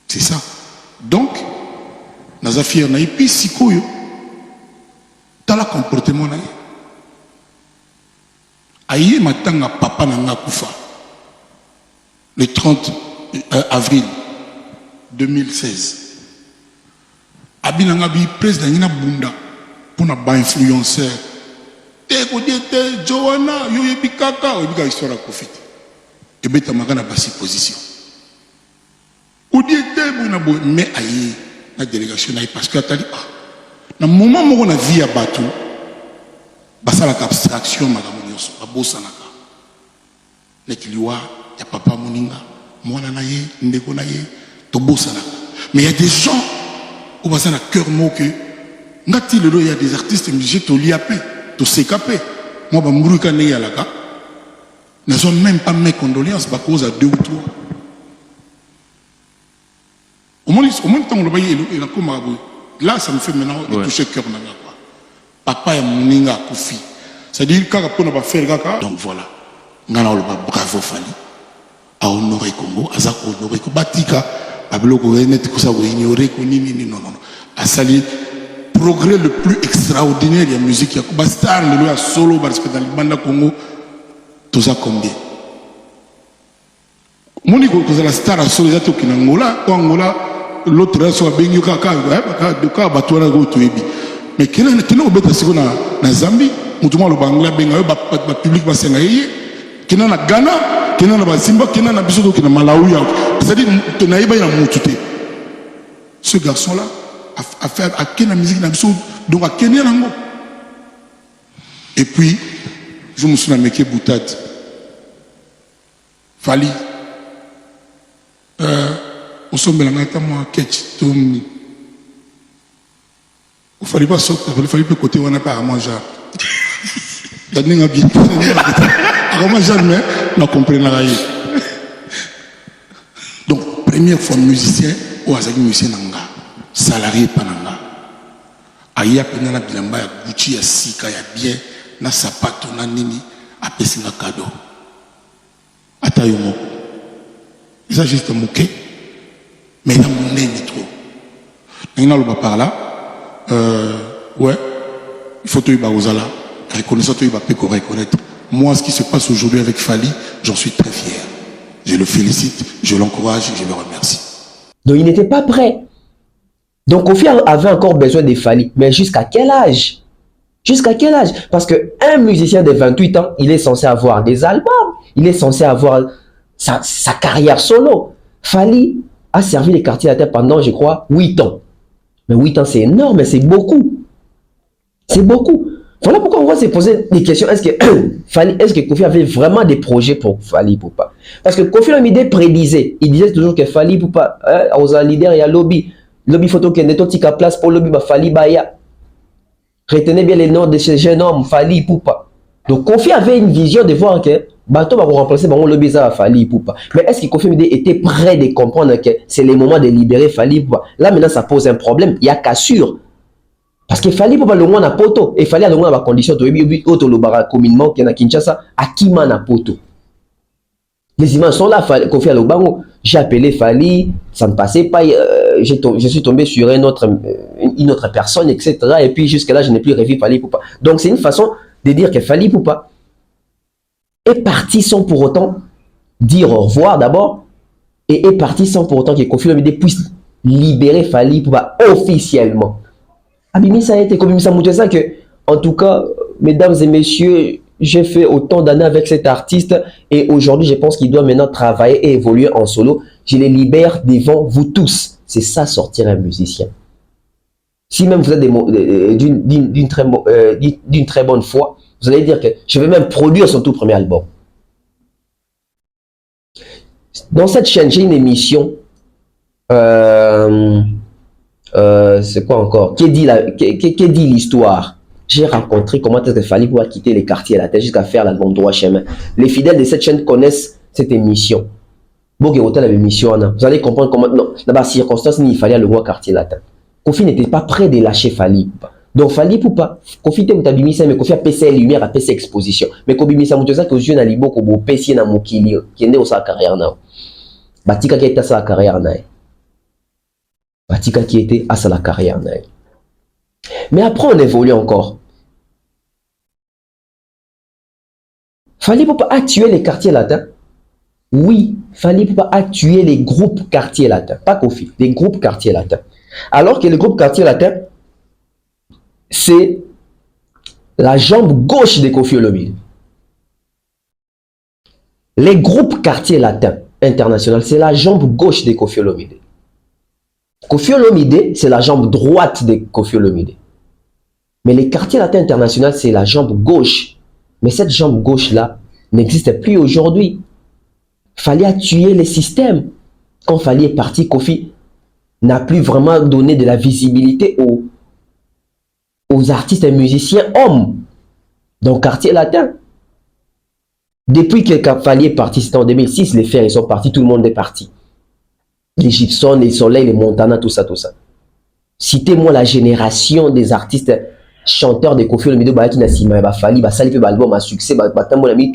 c'est ça. Donc, naza fier naïe, puis si koyo, t'as le comportement naïe. Aïe matanga papa nanga kufa le 30 avril 2016 abinanga bi président ina bunda pour na ba influenceur te ko diete Joanna yo yebi kaka o bika histoire Koffi et beta magana ba position o diete buna bo mais aïe na délégation na parce que atali na moment moko na vie ya bato basala abstraction magamu babosanaka nekiliwa ya papa moninga mwana na ye ndeko na ye tobosanaka mais il y a des gens où basana cœur mot que ngati lelo il y a des artistes musiciens to liapé to sécapé moi ba mburuka ne yalaka ne sont même pas mes condoléances ba cause à 2 ou 3 au moins tant le baye il a comme là ça me fait maintenant toucher cœur na quoi papa ya moninga Koffi. C'est-à-dire que donc voilà. Bravo Fally. A honoré Congo, à Zako honoré Congo. Batika, à Bloko Renet, que ça vous ignorez, non. À saluer progrès le plus extraordinaire de la musique. Il y a star, le loi solo, parce que dans le banda Congo, tout ça combien. Mon ego, que la star a solo, il y a Angola, l'autre est sur Benyo Kaka, de Kaka, Batouana, Gotoebi. Mais qui n'a pas été na Zambie? Moutouma le Bangla benga ba public ba senga yeye kina na Ghana kina na Bazimba kina na biso kina Malawi c'est-à-dire tenaïba ina mutute ce garçon là a fait à quelle musique na biso donc à Kenya nango et puis je me suis amèké boutade Fally on sombe la ngata moi ketch tomni il fallait pas sortir il fallait pas côté on n'a pas à manger Gardez bien. Comment jamais n'a compris la Donc, première fois musicien, ou azaki musicien nanga, salarié pananga. Aya pena na bilamba ya Gucci ya sika ya bien, na sapato na nini, apesi na cadeau. Ata yomo. Ça juste moqué, mais il a mon nez trop. Il a le par là, ouais, il faut que tu aies Ozala, reconnaissant que tu peux reconnaître. Moi, ce qui se passe aujourd'hui avec Fali, j'en suis très fier. Je le félicite, je l'encourage, je le remercie. Donc il n'était pas prêt. Donc Kofi avait encore besoin de Fali, mais jusqu'à quel âge? Jusqu'à quel âge? Parce qu'un musicien de 28 ans, il est censé avoir des albums, il est censé avoir sa carrière solo. Fali a servi les quartiers latins pendant, je crois, 8 ans. Mais 8 ans, c'est énorme, mais c'est beaucoup. C'est beaucoup. Voilà pourquoi on va se poser des questions. Est-ce que Kofi avait vraiment des projets pour Fali Poupa? Parce que Kofi Olomide prédisait, il disait toujours que Fali Poupa, aux leaders, il y a lobby photo qui est nettotique place pour lobby, Fali Baya. Retenez bien les noms de ces jeunes hommes, Fali Poupa. Donc Kofi avait une vision de voir que Bato va remplacer le lobby à Fali Poupa. Mais est-ce que Kofi Olomide était prêt de comprendre que c'est le moment de libérer Fali Poupa? Là maintenant ça pose un problème, il y a cassure. Parce qu'il fallait pas le moins à poto, et fallait le moins à condition de auto le bara communément qui est à Kinshasa, à Kima na poto. Les images sont là, Kofi Alobango, j'ai appelé Fali, ça ne passait pas, je suis tombé sur une autre personne, etc. Et puis jusque là, je n'ai plus revu Fali Poupa. Donc c'est une façon de dire que Fali Poupa est parti sans pour autant dire au revoir d'abord, et est parti sans pour autant que Kofi Olomide puisse libérer Fali Poupa officiellement. Abimi, ça a été comme ça, que, en tout cas, mesdames et messieurs, j'ai fait autant d'années avec cet artiste et aujourd'hui, je pense qu'il doit maintenant travailler et évoluer en solo. Je les libère devant vous tous. C'est ça, sortir un musicien. Si même vous êtes d'une très bonne foi, vous allez dire que je vais même produire son tout premier album. Dans cette chaîne, j'ai une émission. C'est quoi encore? Qui dit l'histoire? J'ai rencontré comment est-ce qu'il fallait pouvoir quitter les quartiers à la tête jusqu'à faire l'album Droit Chemin. Les fidèles de cette chaîne connaissent cette émission. Vous allez comprendre comment. Non, dans la circonstance, il fallait le roi quartier latin. Kofi n'était pas prêt de lâcher Fali Poupa. Donc Fali Poupa, Kofi te mutabimisa, mais Kofi a PC lumière, a PC exposition. Mais Kofi bimisa mutoza que aux yeux na libo ko bo PC na mokili, qui est sa carrière na. Batika qui était sa carrière na. Batika qui était à sa carrière. Mais après, on évolue encore. Fali Poupa a tué les quartiers latins. Oui, Fali Poupa a tué les groupes quartiers latins. Pas Kofi, les groupes quartiers latins. Alors que les groupes quartiers latins, c'est la jambe gauche de Kofi Olomide. Les groupes quartiers latins internationaux, c'est la jambe gauche de Kofi Olomide. Kofi Olomide, c'est la jambe droite de Kofi Olomide. Mais les quartiers latins internationaux, c'est la jambe gauche. Mais cette jambe gauche-là n'existe plus aujourd'hui. Fali a tué les systèmes. Quand Fali est parti, Kofi n'a plus vraiment donné de la visibilité aux artistes et musiciens hommes. Donc, quartier latin. Depuis que Fali est parti, c'était en 2006, les frères ils sont partis, tout le monde est parti. Les Gibson, les Soleil, les Montana, tout ça, tout ça. Citez-moi la génération des artistes chanteurs de Kofi Olomide, qui n'a pas Fali, Sali fait album à succès,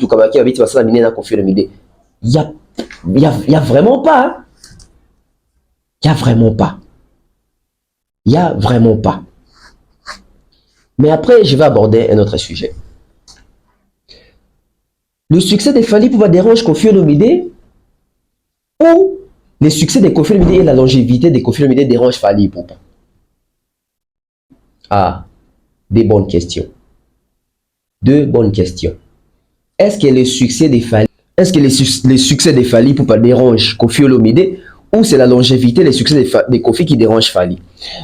tout comme qui avait été passé la mine à Kofi Olomide. Il y a vraiment pas. Il y a vraiment pas. Il y a vraiment pas. Mais après, je vais aborder un autre sujet. Le succès de Fali Poupa dérange Kofi Olomide ou le succès de Kofi Olomide et la longévité de Kofi Olomide dérange Fali Poupa? Ah, des bonnes questions. Deux bonnes questions. Est-ce que le succès de Fali, Poupa dérange Kofi Olomide ou c'est la longévité, le succès de Kofi qui dérange Fali?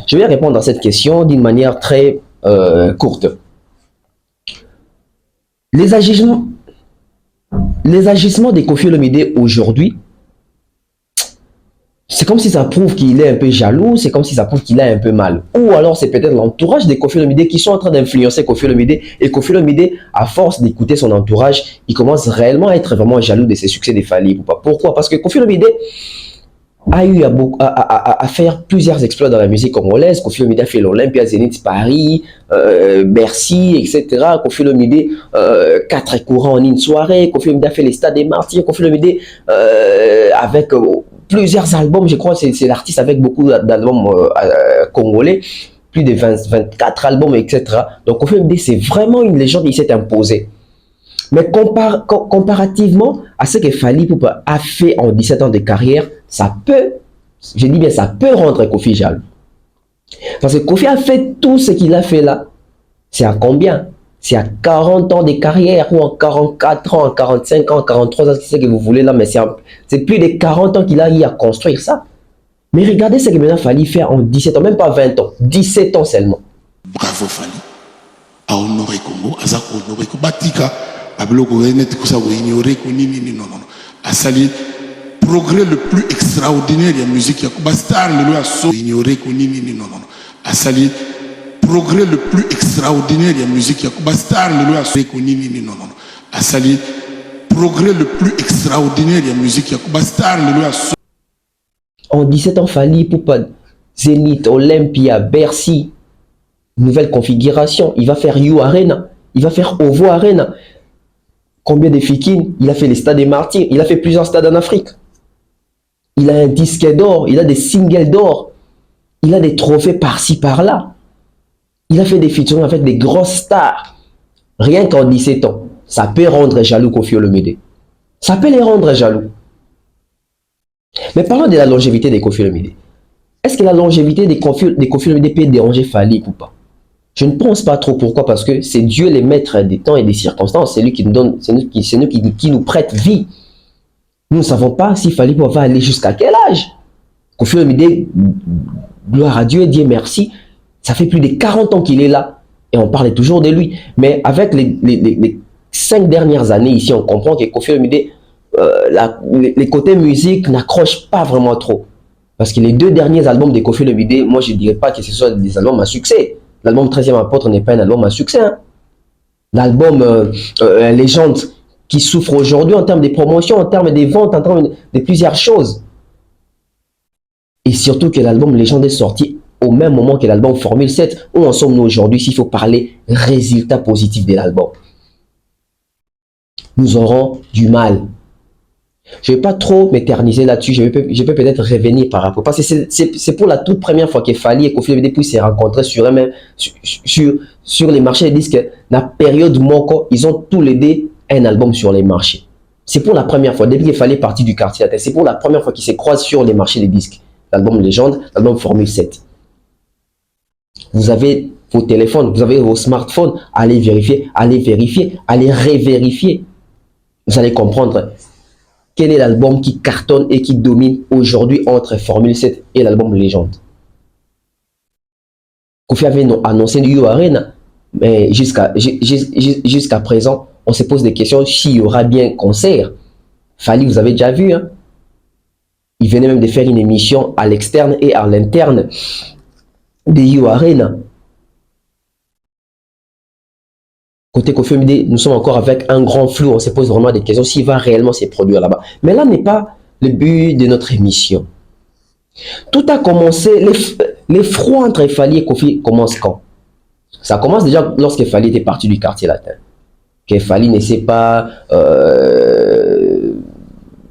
Je vais répondre à cette question d'une manière très courte. Les agissements de Kofi Olomide aujourd'hui c'est comme si ça prouve qu'il est un peu jaloux, c'est comme si ça prouve qu'il a un peu mal. Ou alors c'est peut-être l'entourage de Koffi Olomide qui sont en train d'influencer Koffi Olomide, et Koffi Olomide, à force d'écouter son entourage, il commence réellement à être vraiment jaloux de ses succès de Fally Ipupa. Pourquoi? Parce que Koffi Olomide a eu à faire plusieurs exploits dans la musique congolaise. Koffi Olomide a fait l'Olympia, Zénith, Paris, Bercy, etc. Koffi Olomide, 4 courants en une soirée. Koffi Olomide a fait les Stades des Martyrs. Koffi Olomide avec plusieurs albums, je crois, c'est l'artiste avec beaucoup d'albums congolais, plus de 24 albums, etc. Donc Koffi Olomide, c'est vraiment une légende, il s'est imposé. Mais comparativement à ce que Fally Ipupa a fait en 17 ans de carrière, ça peut, je dis bien, ça peut rendre Koffi jaloux. Parce que Koffi a fait tout ce qu'il a fait là. C'est à combien? C'est à 40 ans de carrière, ou en 44 ans, en 45 ans, en 43 ans, c'est ce que vous voulez là, mais c'est plus de 40 ans qu'il a eu à construire ça. Mais regardez ce que maintenant Fally fait en 17 ans, même pas 20 ans, 17 ans seulement. Bravo Fally. A honoré Congo, a honoré Congo. Batika, a bloqué net, a ignoré non. A sali progrès le plus extraordinaire de la musique. A star le a ignoré non. A sali progrès le plus extraordinaire de la musique. A star le a non. A sali progrès le plus extraordinaire de la musique. A star le a en 17 ans, Fally Ipupa, Zénith, Olympia, Bercy, nouvelle configuration. Il va faire You Arena, il va faire Ovo Arena. Combien de Fikine? Il a fait les Stades des Martyrs, il a fait plusieurs stades en Afrique. Il a un disque d'or, il a des singles d'or, il a des trophées par-ci par-là. Il a fait des featuring avec des grosses stars. Rien qu'en 17 ans, ça peut rendre jaloux Koffi Olomide. Ça peut les rendre jaloux. Mais parlons de la longévité de Koffi Olomide. Est-ce que la longévité de Koffi Olomide peut déranger Fally Ipupa? Je ne pense pas trop. Pourquoi? Parce que c'est Dieu le maître des temps et des circonstances. C'est lui qui nous donne, c'est nous qui nous prête vie. Nous ne savons pas si Fally Ipupa va aller jusqu'à quel âge. Koffi Olomide, gloire à Dieu, Dieu merci, ça fait plus de 40 ans qu'il est là et on parle toujours de lui. Mais avec les 5 dernières années ici, on comprend que Koffi Olomide, les côtés musique n'accrochent pas vraiment trop. Parce que les 2 derniers albums de Koffi Olomide, moi je ne dirais pas que ce soit des albums à succès. L'album 13e Apôtre n'est pas un album à succès. Hein. L'album Légende qui souffre aujourd'hui en termes de promotion, en termes de ventes, en termes de plusieurs choses. Et surtout que l'album Légende est sorti au même moment que l'album Formule 7. Où en sommes-nous aujourd'hui s'il faut parler résultat positif de l'album? Nous aurons du mal. Je ne vais pas trop m'éterniser là-dessus, je peux peut-être revenir par rapport. Parce que c'est pour la toute première fois que Fally et Koffi Olomide se rencontrer sur les marchés des disques. La période Moko, ils ont tous les deux un album sur les marchés. C'est pour la première fois, depuis que Fally est parti du quartier latin, c'est pour la première fois qu'ils se croisent sur les marchés des disques. L'album Légende, l'album Formule 7. Vous avez vos téléphones, vous avez vos smartphones, allez vérifier, allez révérifier. Vous allez comprendre quel est l'album qui cartonne et qui domine aujourd'hui entre Formule 7 et l'album Légende. Koffi avait annoncé You Arena, mais jusqu'à présent, on se pose des questions s'il y aura bien concert. Fally, vous avez déjà vu, hein? Il venait même de faire une émission à l'externe et à l'interne de You Arena. Côté Koffi Olomide, nous sommes encore avec un grand flou. On se pose vraiment des questions s'il va réellement se produire là-bas. Mais là n'est pas le but de notre émission. Tout a commencé, les froids entre Fally et Koffi commencent quand? Ça commence déjà lorsque Fally était parti du quartier latin. Que Fally ne sait pas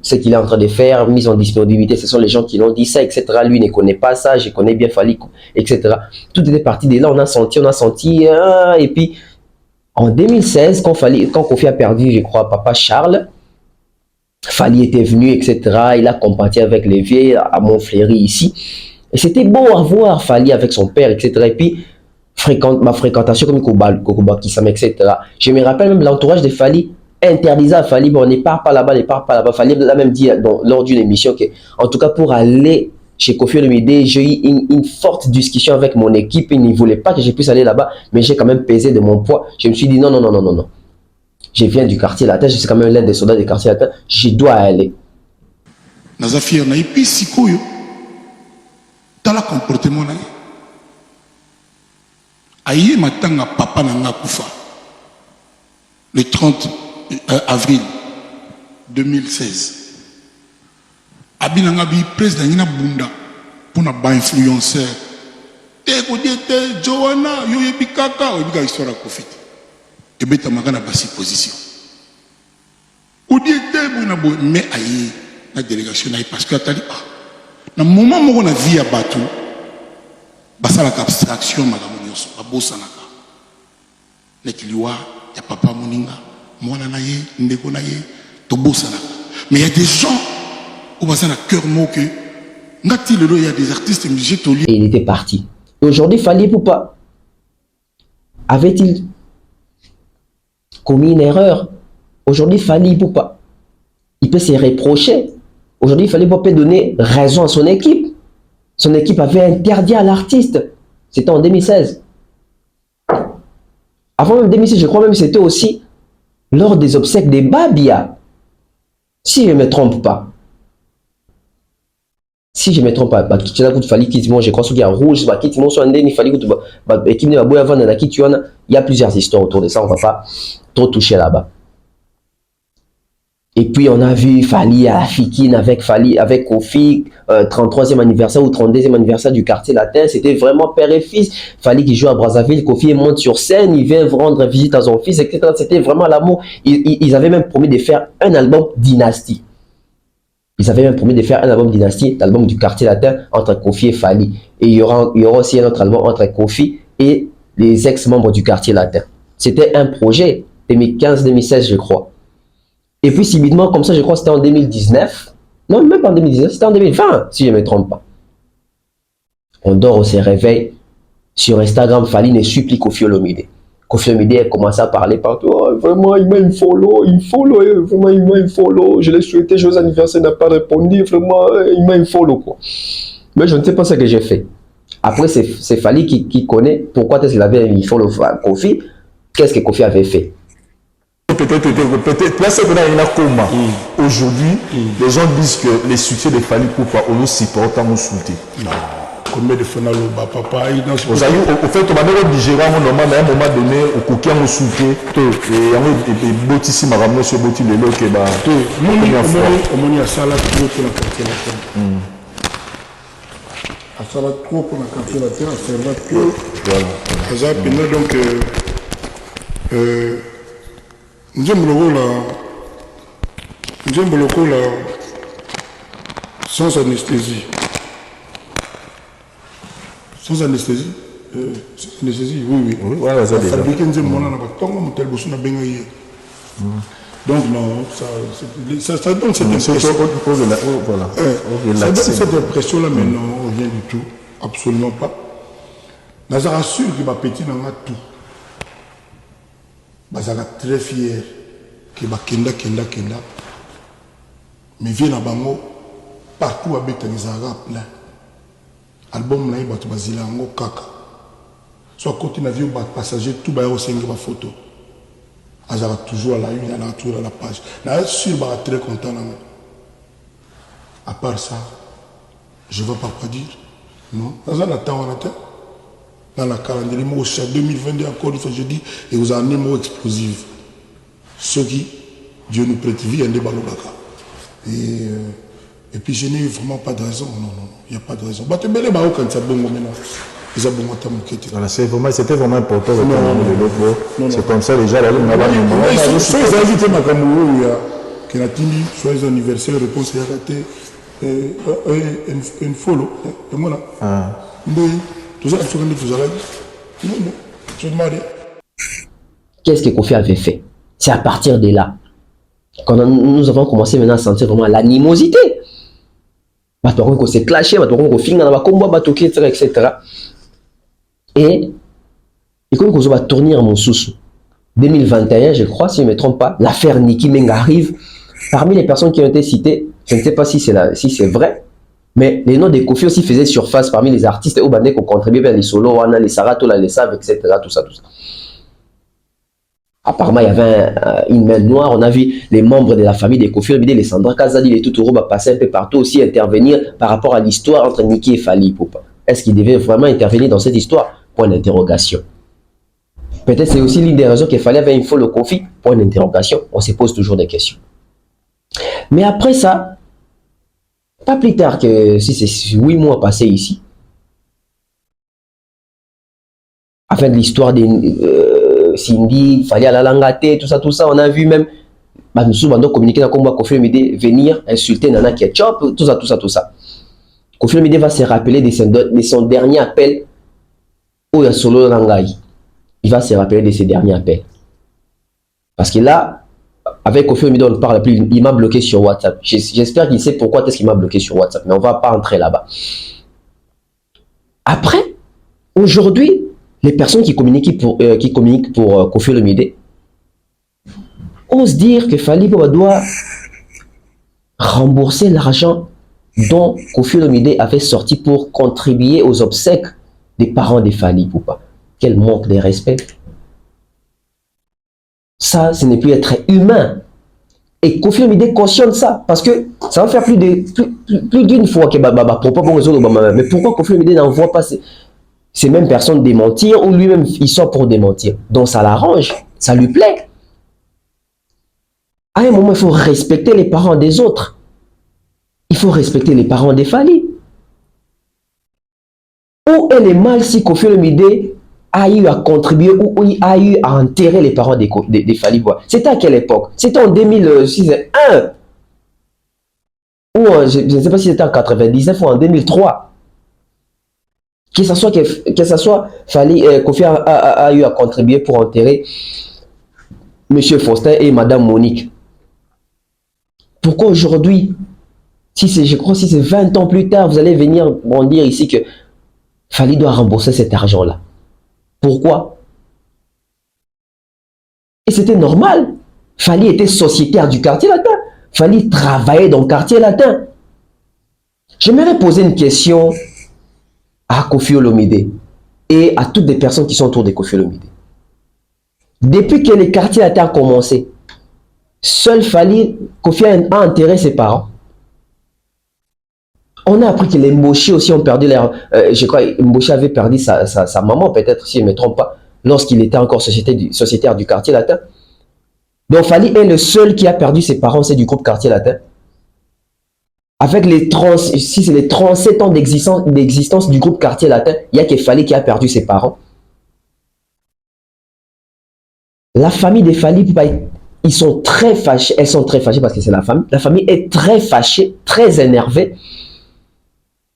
ce qu'il est en train de faire, mise en disponibilité, ce sont les gens qui l'ont dit ça, etc. Lui ne connaît pas ça, je connais bien Fally, etc. Tout était parti de là, on a senti, et puis en 2016, quand Koffi a perdu, je crois, papa Charles, Fally était venu, etc. Il a compatis avec les vieux à Montfleury ici. Et c'était beau à voir Fally avec son père, etc. Et puis, ma fréquentation comme Kokoba Kisame, etc. Je me rappelle même l'entourage de Fally interdisait à Fally, bon, ne part pas là-bas, ne part pas là-bas. Fally l'a même dit lors d'une émission que, en tout cas, pour aller chez Koffi Olomide, j'ai eu une forte discussion avec mon équipe. Ils ne voulaient pas que je puisse aller là-bas, mais j'ai quand même pesé de mon poids. Je me suis dit non. Je viens du quartier latin, je suis quand même l'un des soldats du quartier latin, je dois aller. Nazafir na ipi sikoyo tala comportement na ye aye matanga papa na nga kufa le 30 avril 2016 abinanga bi président ngina bunda pour na ba influenceur te ko diete Joanna yo yebi kaka o bika histoire Kofi e beta magana ba supposition ko diete buna bo mais aye la délégation na parce que atali na moment moko na vie ya bato basala abstraction makambo nyonso babosanaka nekiliwa ya papa moninga mwana na ye ndeko na ye tobosanaka mais il y a des gens où basala cœur moque ngati lelo il y a des artistes musiciens toli et il était parti. Et aujourd'hui Fally Ipupa avait-il commis une erreur? Aujourd'hui Fally Ipupa il peut se reprocher. Aujourd'hui Fally Ipupa peut donner raison à son équipe. Son équipe avait interdit à l'artiste. C'était en 2016. Avant même 2016, je crois même que c'était aussi lors des obsèques des Babia. Si je ne me trompe pas. Si je ne me trompe pas, je crois qu'il y a rouge, il y a plusieurs histoires autour de ça, on ne va pas trop toucher là-bas. Et puis on a vu Fally à Fikine avec Fally, avec Kofi, 33e anniversaire ou 32e anniversaire du quartier latin. C'était vraiment père et fils. Fally qui joue à Brazzaville, Kofi monte sur scène, il vient rendre visite à son fils, etc. C'était vraiment l'amour. Ils avaient même promis de faire un album Dynastie. Ils avaient même promis de faire un album Dynastie, l'album du quartier latin entre Kofi et Fally. Et il y aura aussi un autre album entre Kofi et les ex-membres du quartier latin. C'était un projet 2015-2016, je crois. Et puis subitement, comme ça, je crois que c'était en 2019. Non, même pas en 2019, c'était en 2020, si je ne me trompe pas. On dort, on se réveille. Sur Instagram, Fally ne supplie Koffi Olomide. Koffi Olomide a commencé à parler partout. Oh, vraiment, il m'a une follow, vraiment, il m'a une follow. Je l'ai souhaité, joyeux anniversaire, il n'a pas répondu. Vraiment, il m'a une follow, quoi. Mais je ne sais pas ce que j'ai fait. Après, c'est Fally qui connaît pourquoi est-ce qu'il avait une follow Koffi. Qu'est-ce que Koffi avait fait? Peut-être, là c'est qu'on a une coma. Aujourd'hui, les gens disent que les succès de Fally Ipupa, on nous supporte à nous soutenir. non combien de fois na loba papa il dans au fait on va dire digérer à un moment donné au coquin nous soutenir et on botisi maramno sur boti lelo que bah au moni a sala trop pour la quartier latin a sala trop pour la quartier latin c'est vrai que voilà ça pena donc Njembo là sans anesthésie. Sans anesthésie sans anesthésie, oui. Voilà, ça déjà. Donc non, ça donne cette impression. Voilà. Ça donne cette impression-là, mais non, rien du tout. Absolument pas. Nazar assure qu'il va péter dans tout. Bazala très fier que kenda mais vient à bango partout à Betanizara plein album là il va bazila ngo kaka soit côté navio ba passager tout ba au cinq ba photo azara toujours à la une à la tour à la page là sûr ba très content là à part ça je veux pas quoi dire non dans un temps on attend dans la calendrier, au 2022 encore une fois je dis, et vous avez un mot explosif. Ce qui, Dieu nous prête vie, un débat et puis je n'ai vraiment pas de raison, non, il n'y a pas de raison. C'était vraiment important. C'est comme ça déjà, là, on a soyez invités, ma camarade, qui a tenu, soyez anniversaire, réponse à raté, une follow, et voilà. Qu'est-ce que Koffi avait fait? C'est à partir de là quand nous avons commencé maintenant à sentir vraiment l'animosité. On s'est clashé, etc. Et comme on va tourner mon sous 2021, je crois, si je ne me trompe pas, l'affaire Nicki Menga arrive. Parmi les personnes qui ont été citées, je ne sais pas si c'est vrai, mais les noms de Koffi aussi faisaient surface parmi les artistes au Bandé qu'on contribuait vers les solos, les Saratola, les Sav, etc. Tout ça. Apparemment, il y avait une main noire. On a vu les membres de la famille de Koffi Olomide, les Sandra Kazadi, les Toutoro, passer un peu partout aussi, intervenir par rapport à l'histoire entre Nicki et Fally Ipupa. Est-ce qu'il devait vraiment intervenir dans cette histoire? Point d'interrogation. Peut-être c'est aussi l'une des raisons qu'il fallait avoir une fois le Kofi. Point d'interrogation. On se pose toujours des questions. Mais après ça, pas plus tard que si c'est 8 mois passés ici, afin de l'histoire de Cindy, il fallait aller à l'Angate, tout ça, on a vu même nous avons communiqué dans le Kofi Olomide venir insulter Nana Ketchup, tout ça. Kofi Olomide va se rappeler de son dernier appel au Solo Langai. Il va se rappeler de ses derniers appels. Parce que là, avec Kofi Olomide, on ne parle plus. Il m'a bloqué sur WhatsApp. J'espère qu'il sait pourquoi est-ce qu'il m'a bloqué sur WhatsApp. Mais on ne va pas entrer là-bas. Après, aujourd'hui, les personnes qui communiquent pour Kofi Olomide osent dire que Fally Ipupa doit rembourser l'argent dont Kofi Olomide avait sorti pour contribuer aux obsèques des parents de Fally Ipupa. Quel manque de respect. Ça, ce n'est plus être humain. Et Kofi Olomide cautionne ça, parce que ça va faire plus d'une fois que mais pourquoi Kofi Olomide n'envoie pas ces mêmes personnes démentir, ou lui-même il sort pour démentir? Donc ça l'arrange, ça lui plaît. À un moment, il faut respecter les parents des autres. Il faut respecter les parents des Fally. Où est le mal si Kofi Olomide a eu à contribuer ou a eu à enterrer les parents des Fally Ipupa? C'était à quelle époque? C'était en 2006-1. Ou je ne sais pas si c'était en 99 ou en 2003. Que ce soit Fally, Kofi a eu à contribuer pour enterrer Monsieur Faustin et Madame Monique. Pourquoi aujourd'hui, je crois si c'est 20 ans plus tard, vous allez venir dire ici que Fally doit rembourser cet argent-là? Pourquoi? Et c'était normal. Fally était sociétaire du quartier latin. Fally travaillait dans le quartier latin. J'aimerais poser une question à Kofi Olomide et à toutes les personnes qui sont autour de Kofi Olomide. Depuis que le quartier latin a commencé, seul Kofi a enterré ses parents. On a appris que les Mboshi aussi ont perdu leur... je crois que Mboshi avait perdu sa maman, peut-être, si je ne me trompe pas, lorsqu'il était encore sociétaire du quartier latin. Donc Fally est le seul qui a perdu ses parents, c'est du groupe quartier latin. Avec les 37 ans d'existence du groupe quartier latin, il n'y a que Fally qui a perdu ses parents. La famille des Fally Ipupa, ils sont très fâchés, elles sont très fâchées parce que c'est la famille. La famille est très fâchée, très énervée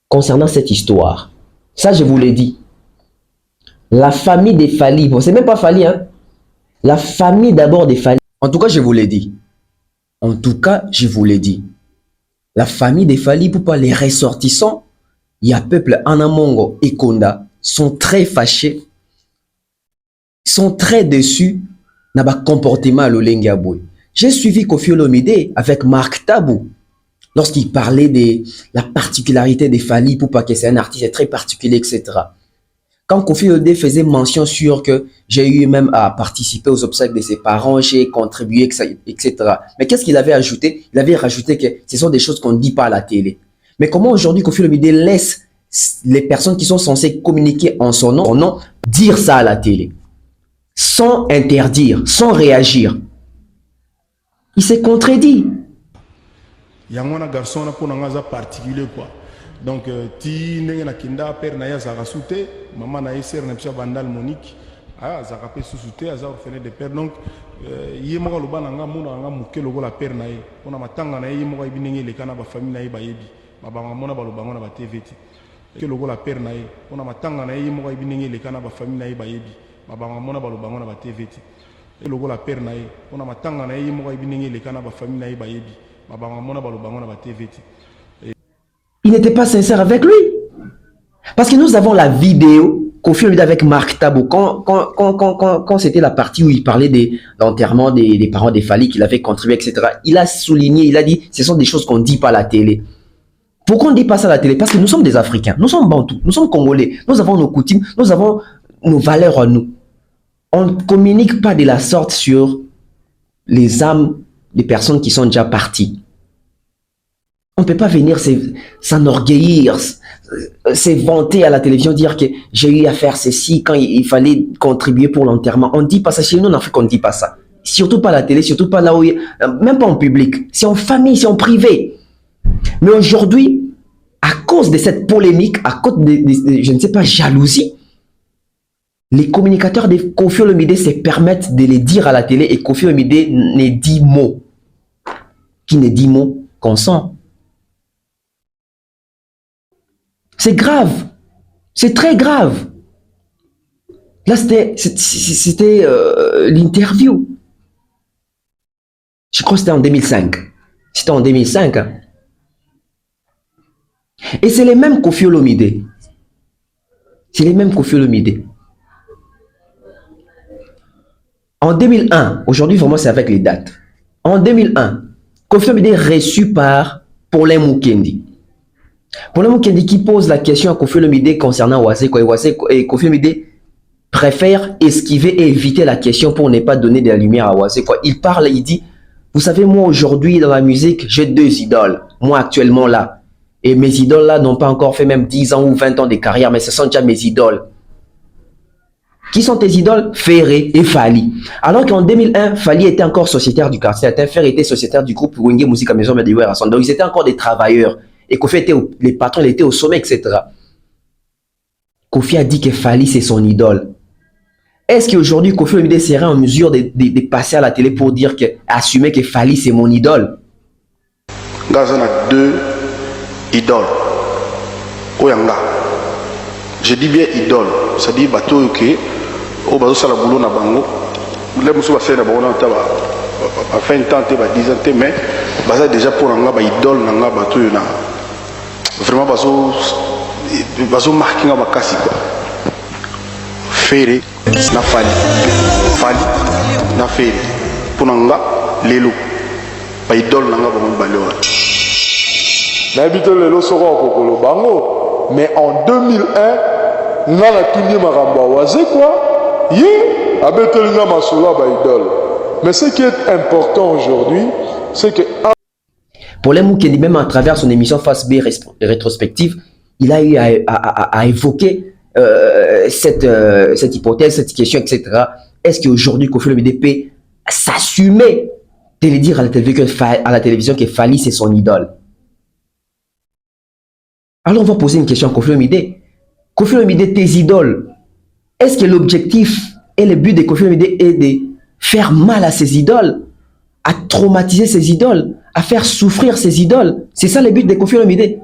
concernant cette histoire. Ça, je vous l'ai dit. La famille des Fally, bon, c'est même pas Fally, hein. La famille d'abord des Fally. En tout cas, je vous l'ai dit. La famille des Fally Ipupa, les ressortissants, il y a peuple Anamongo et Konda, sont très fâchés, sont très déçus dans le comportement à l'Olengaboy. J'ai suivi Kofi Olomide avec Marc Tabou lorsqu'il parlait de la particularité des Fally Ipupa, que c'est un artiste très particulier, etc. Quand Kofi Olomide faisait mention sur que j'ai eu même à participer aux obsèques de ses parents, j'ai contribué, etc. Mais qu'est-ce qu'il avait ajouté? Il avait rajouté que ce sont des choses qu'on ne dit pas à la télé. Mais comment aujourd'hui Kofi Olomide laisse les personnes qui sont censées communiquer en son nom dire ça à la télé? Sans interdire, sans réagir. Il s'est contredit. Il y a un garçon pour un particulier quoi. Donc ti ndenge na kinda père na ya za rasouté, maman na sœur na pisa bandal Monique, ah za rapé sous-souté za orphelin de père. Donc yemo ko lobana nga mona nga muke logo la père na ye. Ona matanga na yemo ko ibinenge le kana ba famille na ye ba yebi. Ba mona ba lobanga na ba TVT. Que logo la père na ye. Ona matanga na yemo ko ibinenge le kana ba famille na ye ba yebi. Mona ba lobanga na ba TVT. Que logo la père na ye. Ona matanga na yemo ko ibinenge le kana ba famille na ye ba yebi. Mona ba lobanga na ba TVT. Il n'était pas sincère avec lui. Parce que nous avons la vidéo Kofi Olomide avec Marc Tabou, quand c'était la partie où il parlait de l'enterrement des parents des Fally, qu'il avait contribué, etc. Il a souligné, il a dit, ce sont des choses qu'on ne dit pas à la télé. Pourquoi on ne dit pas ça à la télé? Parce que nous sommes des Africains, nous sommes Bantous, nous sommes Congolais, nous avons nos coutumes, nous avons nos valeurs en nous. On ne communique pas de la sorte sur les âmes des personnes qui sont déjà parties. On ne peut pas venir s'enorgueillir, se vanter à la télévision, dire que j'ai eu à faire ceci quand il fallait contribuer pour l'enterrement. On ne dit pas ça. Chez nous, en Afrique, on ne dit pas ça. Surtout pas à la télé, surtout pas là où... Même pas en public. C'est en famille, c'est en privé. Mais aujourd'hui, à cause de cette polémique, à cause de je ne sais pas, jalousie, les communicateurs de Koffi Olomide se permettent de les dire à la télé et Koffi Olomide ne dit mot. Qui ne dit mot consent. C'est grave. C'est très grave. Là, c'était l'interview. Je crois que c'était en 2005. C'était en 2005. Hein. Et c'est les mêmes Koffi Olomide. C'est les mêmes Koffi Olomide. En 2001, aujourd'hui vraiment c'est avec les dates. En 2001, Koffi Olomide est reçu par Paulin Mukendi. Paulin Mukendi qui pose la question à Koffi Olomide concernant Waseko et Koffi Olomide préfère esquiver et éviter la question pour ne pas donner de la lumière à Waseko. Il parle, il dit, vous savez, moi aujourd'hui dans la musique, j'ai 2 idoles. Moi actuellement là. Et mes idoles là n'ont pas encore fait même 10 ans ou 20 ans de carrière, mais ce sont déjà mes idoles. Qui sont tes idoles? Ferré et Fally. Alors qu'en 2001, Fally était encore sociétaire du quartier latin, Ferré était sociétaire du groupe Wenge Music à Maison Mediware. Donc ils étaient encore des travailleurs. Et Koffi était les patrons, il était au sommet, etc. Koffi a dit que Fally c'est son idole. Est-ce qu'aujourd'hui Koffi Olomide serait en mesure de passer à la télé pour dire assumer que Fally c'est mon idole? Gazan a 2 idoles. Oyanga. Je dis bien idole. C'est-à-dire bateau ok. Au bateau ça la boulot na bango. Les monsieur va faire na bango na taba. À fin de temps ba 10 ans mais baza déjà pour nga ba idole nga bateau na. Vraiment bazo marqué nga bakasi quoi. Ferré na Fally. Fally na Ferré. Pour nga lelo. Ba idole nga ba balewa. N'habite le sera au Bango, mais en 2001, n'a la tuni maramba oisé quoi? Yé, abetelina masola ba idole. Mais ce qui est important aujourd'hui, c'est que pour les Mukendi, même à travers son émission Face B rétrospective, il a eu à évoquer cette hypothèse, cette question, etc. Est-ce qu'aujourd'hui Koffi Olomide peut s'assumer de le dire à la télévision que Fally c'est son idole? Alors on va poser une question à Koffi Olomide. Koffi Olomide, tes idoles, est-ce que l'objectif et le but de Koffi Olomide est de faire mal à ses idoles, à traumatiser ses idoles, à faire souffrir ses idoles? C'est ça le but de Koffi Olomide.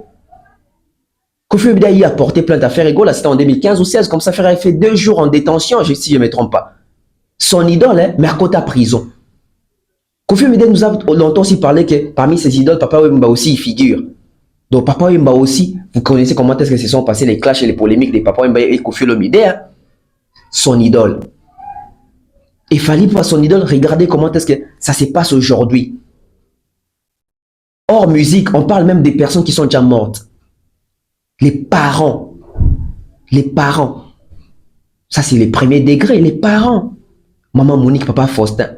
Koffi Olomide a eu à porter plainte à Ferrego, là c'était en 2015 ou 16, comme ça Ferrego a fait 2 jours en détention, si je ne me trompe pas. Son idole, hein, mais à côté à prison. Koffi Olomide nous a longtemps aussi parlé que parmi ses idoles, Papa Wemba aussi il figure. Donc Papa Wemba aussi, vous connaissez comment est-ce que se sont passés les clashs et les polémiques de Papa Wemba et Koffi Olomide, hein? Son idole. Et Fally pour son idole, regardez comment est-ce que ça se passe aujourd'hui. Hors musique, on parle même des personnes qui sont déjà mortes. Les parents. Les parents. Ça c'est les premiers degrés, les parents. Maman Monique, Papa Faustin.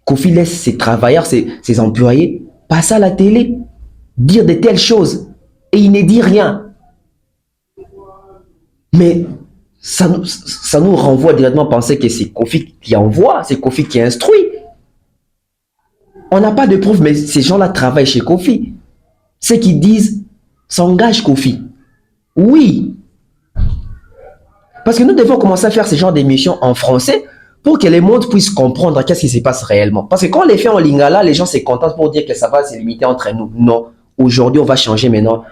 Koffi laisse ses travailleurs, ses employés passer à la télé, dire de telles choses et il ne dit rien. Mais ça nous renvoie directement à penser que c'est Koffi qui envoie, c'est Koffi qui instruit. On n'a pas de preuves, mais ces gens-là travaillent chez Koffi. Ceux qui disent s'engage Koffi. Oui. Parce que nous devons commencer à faire ce genre d'émissions en français pour que le monde puisse comprendre qu'est-ce qui se passe réellement. Parce que quand on les fait en lingala, les gens se contentent pour dire que ça va se limiter entre nous. Non. Aujourd'hui, on va changer maintenant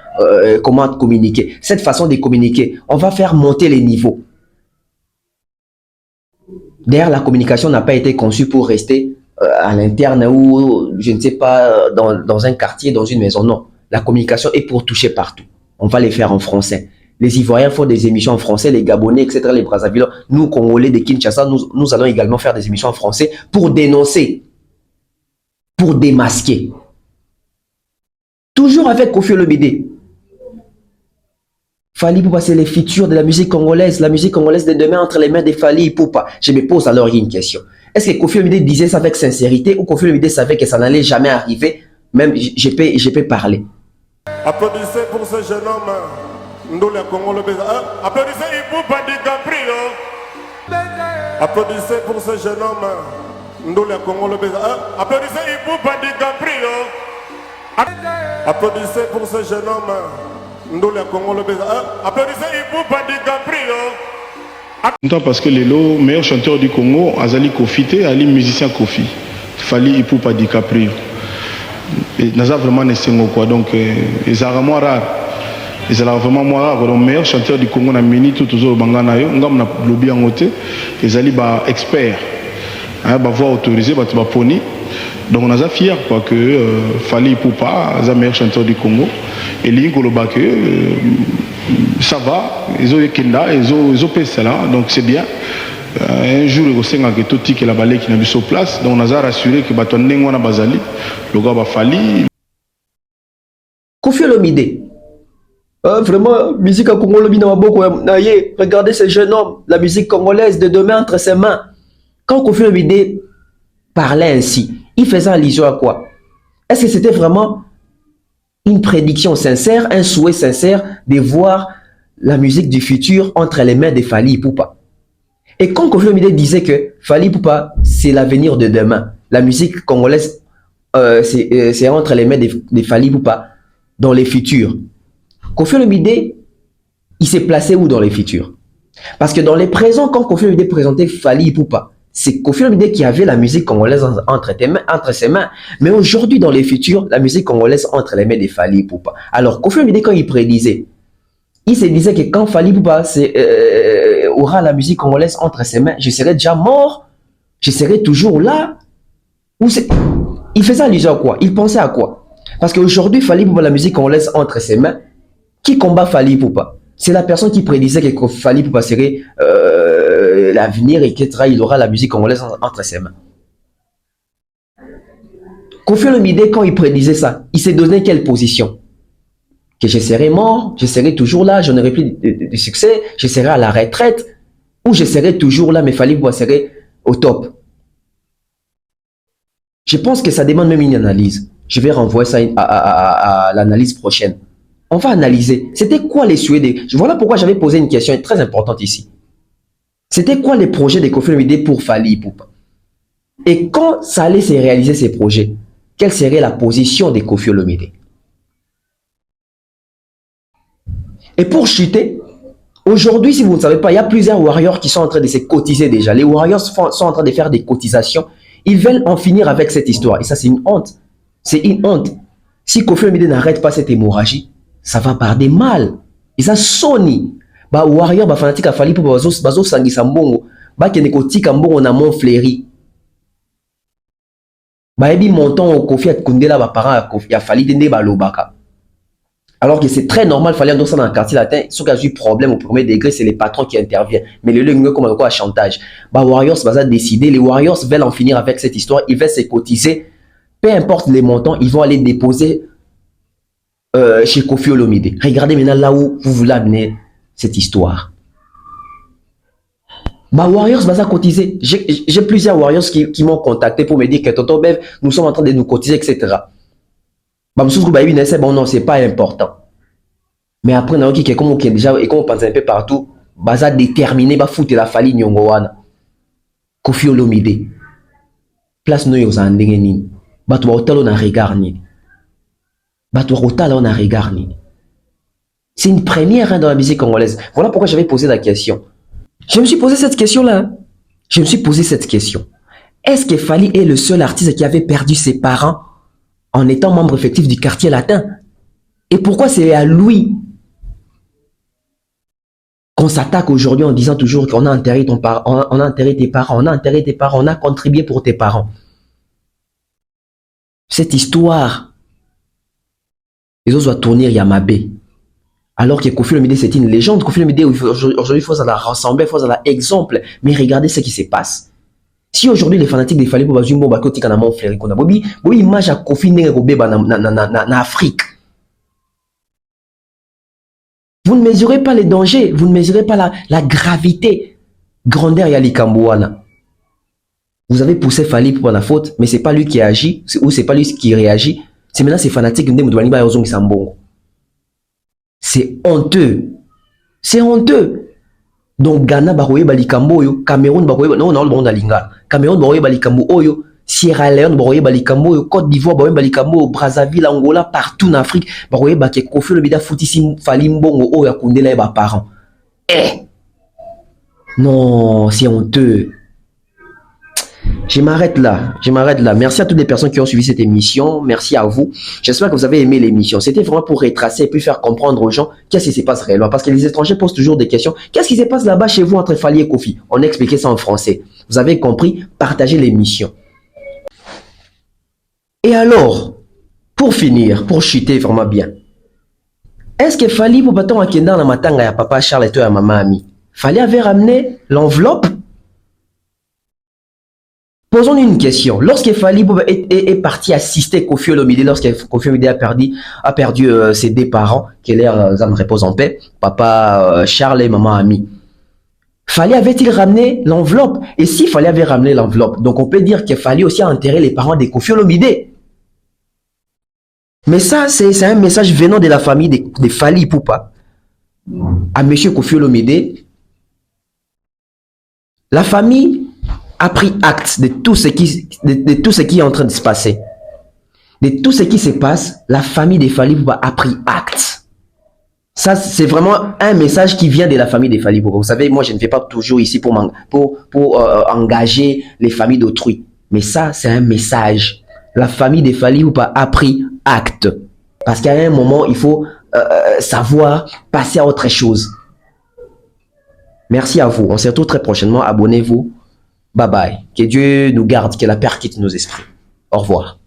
comment communiquer. Cette façon de communiquer, on va faire monter les niveaux. D'ailleurs, la communication n'a pas été conçue pour rester à l'interne ou, je ne sais pas, dans un quartier, dans une maison. Non. La communication est pour toucher partout. On va les faire en français. Les Ivoiriens font des émissions en français, les Gabonais, etc., les Brazzaville. Nous, Congolais de Kinshasa, nous allons également faire des émissions en français pour dénoncer, pour démasquer. Toujours avec Koffi Olomide. Fally Ipupa, c'est les futurs de la musique congolaise de demain entre les mains de Fally Ipupa. Je me pose alors une question. Est-ce que Koffi Olomide disait ça avec sincérité ou Koffi Olomide savait que ça n'allait jamais arriver? Même, je peux parler. Applaudissez pour ce jeune homme. Ndole Congo le Béza. Applaudissez Ipupa DiCaprio. Applaudissez pour ce jeune homme. Ndole Congo le Béza. Applaudissez Ipupa DiCaprio. Applaudissez pour ce jeune homme. Ndole Congo le Béza. Applaudissez Ipupa DiCaprio. Parce que le meilleur chanteur du Congo, Azali Kofi, Ali musicien Kofi, Fali Ipupa DiCaprio. Naza vraiment n'est quoi, donc ils sont vraiment rares. Ils sont vraiment moins rares. Le meilleur chanteur du Congo, na mini tout toujours bangana yo, ngam na lobby en côté, ils allaient ba expert, hein, ba voix autorisée, ba poni. Donc on a fier quoi que Fali Ipupa, le meilleur chanteur du Congo, et l'ingolo ba que ça va, ils ont Kenda, ils ont payé là, donc c'est bien. Un jour, il y a tout qui la balai qui n'a vu sur place, donc on a rassuré que baton n'engwana bazali, le gars va Fali. Koffi Olomide. Vraiment, musique à Congo Olomide n'a beaucoup. Regardez ce jeune homme, la musique congolaise de demain entre ses mains. Quand Koffi Olomide parlait ainsi, il faisait allusion à quoi? Est-ce que c'était vraiment une prédiction sincère, un souhait sincère de voir la musique du futur entre les mains de Fali Ipupa? Et quand Koffi Olomide disait que Fali Ipupa, c'est l'avenir de demain, la musique congolaise, c'est entre les mains de Fali Ipupa dans les futurs. Koffi Olomide, il s'est placé où dans les futurs? Parce que dans les présents, quand Koffi Olomide présentait Fali Ipupa, c'est Koffi Olomide qui avait la musique congolaise entre ses mains. Mais aujourd'hui, dans les futurs, la musique congolaise entre les mains de Fali Ipupa. Alors, Koffi Olomide, quand il prédisait, il se disait que quand Fali Ipupa aura la musique congolaise entre ses mains, je serai déjà mort, je serai toujours là. Il faisait allusion à quoi? Il pensait à quoi? Parce qu'aujourd'hui, Fali Ipupa, la musique congolaise entre ses mains, qui combat Fali Ipupa? C'est la personne qui prédisait que Fali Ipupa serait l'avenir et qu'il aura la musique congolaise entre ses mains. Koffi Olomide, quand il prédisait ça, il s'est donné quelle position? Que je serai mort, je serai toujours là, je n'aurai plus de succès, je serai à la retraite, ou je serai toujours là, mais Fali Ipupa serait au top. Je pense que ça demande même une analyse. Je vais renvoyer ça à l'analyse prochaine. On va analyser. C'était quoi les souhaits des... Voilà pourquoi j'avais posé une question très importante ici. C'était quoi les projets de Koffi Olomide pour Fali Ipupa? Et quand ça allait se réaliser ces projets, quelle serait la position de Koffi Olomide? Et pour chuter, aujourd'hui, si vous ne savez pas, il y a plusieurs warriors qui sont en train de se cotiser déjà. Les warriors sont en train de faire des cotisations. Ils veulent en finir avec cette histoire. Et ça, c'est une honte. C'est une honte. Si Koffi Olomide n'arrête pas cette hémorragie, ça va barder mal. Et ça sonne. Bah, warrior, bah, fanatique à Fali Ipupa, bazo sangi sambongo. Bah, kene kotika mbongo na mon fléri. Bah, ebi montant au Koffi Kundela, bah, parent à Koffi, à Fali Dende, bah, lobaka. Alors que c'est très normal, Fali Ando, ça dans le quartier latin, ceux qui ont eu problème au premier degré, c'est les patrons qui interviennent. Mais le lieu, comme quoi, chantage. Bah, Warriors, bah, ça décidé. Les Warriors veulent en finir avec cette histoire. Ils veulent se cotiser. Peu importe les montants, ils vont aller déposer chez Koffi Olomide. Regardez maintenant là où vous voulez amener cette histoire. Bah, Warriors, bah, ça cotiser. J'ai plusieurs Warriors qui m'ont contacté pour me dire que Tonton Bev, nous sommes en train de nous cotiser, etc. Bah, bon, non, c'est pas important. Mais après, on a dit que comme on déjà, et comme on pense un peu partout, bah, ça déterminé, bah, foutre la Fali Nyongowana. Koffi Olomide. Place nous, aux andengeni. Bah, toi, autant on a regardé. Bah, toi, autant on a regardé. C'est une première hein, dans la musique congolaise. Voilà pourquoi j'avais posé la question. Je me suis posé cette question-là. Je me suis posé cette question. Est-ce que Fali est le seul artiste qui avait perdu ses parents en étant membre effectif du quartier latin? Et pourquoi c'est à lui qu'on s'attaque aujourd'hui en disant toujours qu'on a enterré ton parent, on a enterré tes parents, on a enterré tes parents, on a contribué pour tes parents? Cette histoire, les autres doivent tourner Yamabé. Alors que Koffi Olomide, c'est une légende. Koffi Olomide, aujourd'hui, il faut ça la rassembler, il faut ça la exemple. Mais regardez ce qui se passe. Si aujourd'hui, les fanatiques des Fali Ipupa, Zumbo, Bakoti, Kanamon, Fléri, Kona, Bobi, image à Koffi Olomide na Afrique. Vous ne mesurez pas les dangers, vous ne mesurez pas la gravité, grandeur et Alikambouana. Vous avez poussé Fali Ipupa la faute, mais c'est pas lui qui agit, ou c'est pas lui qui réagit. C'est maintenant ces fanatiques qui me disent, C'est honteux. C'est honteux. Donc Ghana baroye balikambo oyo, Cameroun baroye non non le monde alinga. Cameroun baroye balikambo oyo, Sierra Leone baroye balikambo oyo, Côte d'Ivoire baroye balikambo, Brazzaville, Angola, partout en Afrique baroye baké Koffi Olomide futisi fali mbongo oyo akundela ba parents. Non, c'est honteux. Je m'arrête là. Merci à toutes les personnes qui ont suivi cette émission. Merci à vous. J'espère que vous avez aimé l'émission. C'était vraiment pour retracer et puis faire comprendre aux gens qu'est-ce qui se passe réellement. Parce que les étrangers posent toujours des questions. Qu'est-ce qui se passe là-bas chez vous entre Fally et Koffi? On a expliqué ça en français. Vous avez compris? Partagez l'émission. Et alors, pour finir, pour chuter vraiment bien, est-ce que Fally pour bâton à Kenda na matanga ya papa Charles et toi à maman Ami? Fally avait ramené l'enveloppe? Posons une question. Lorsque Fally est parti assister Koffi Olomide, lorsque Koffi Olomide a perdu ses deux parents, que leurs âmes reposent en paix, papa Charles et maman Ami, Fally avait-il ramené l'enveloppe? Et si Fally avait ramené l'enveloppe, donc on peut dire que Fally aussi a enterré les parents de Koffi Olomide. Mais ça, c'est un message venant de la famille de Fally Ipupa à monsieur Koffi Olomide. La famille a pris acte de tout ce qui est en train de se passer. De tout ce qui se passe, la famille de Fally Ipupa a pris acte. Ça, c'est vraiment un message qui vient de la famille de Fally Ipupa. Vous savez, moi, je ne fais pas toujours ici pour engager les familles d'autrui. Mais ça, c'est un message. La famille de Fally Ipupa a pris acte. Parce qu'à un moment, il faut savoir passer à autre chose. Merci à vous. On se retrouve très prochainement. Abonnez-vous. Bye bye. Que Dieu nous garde, que la paix quitte nos esprits. Au revoir.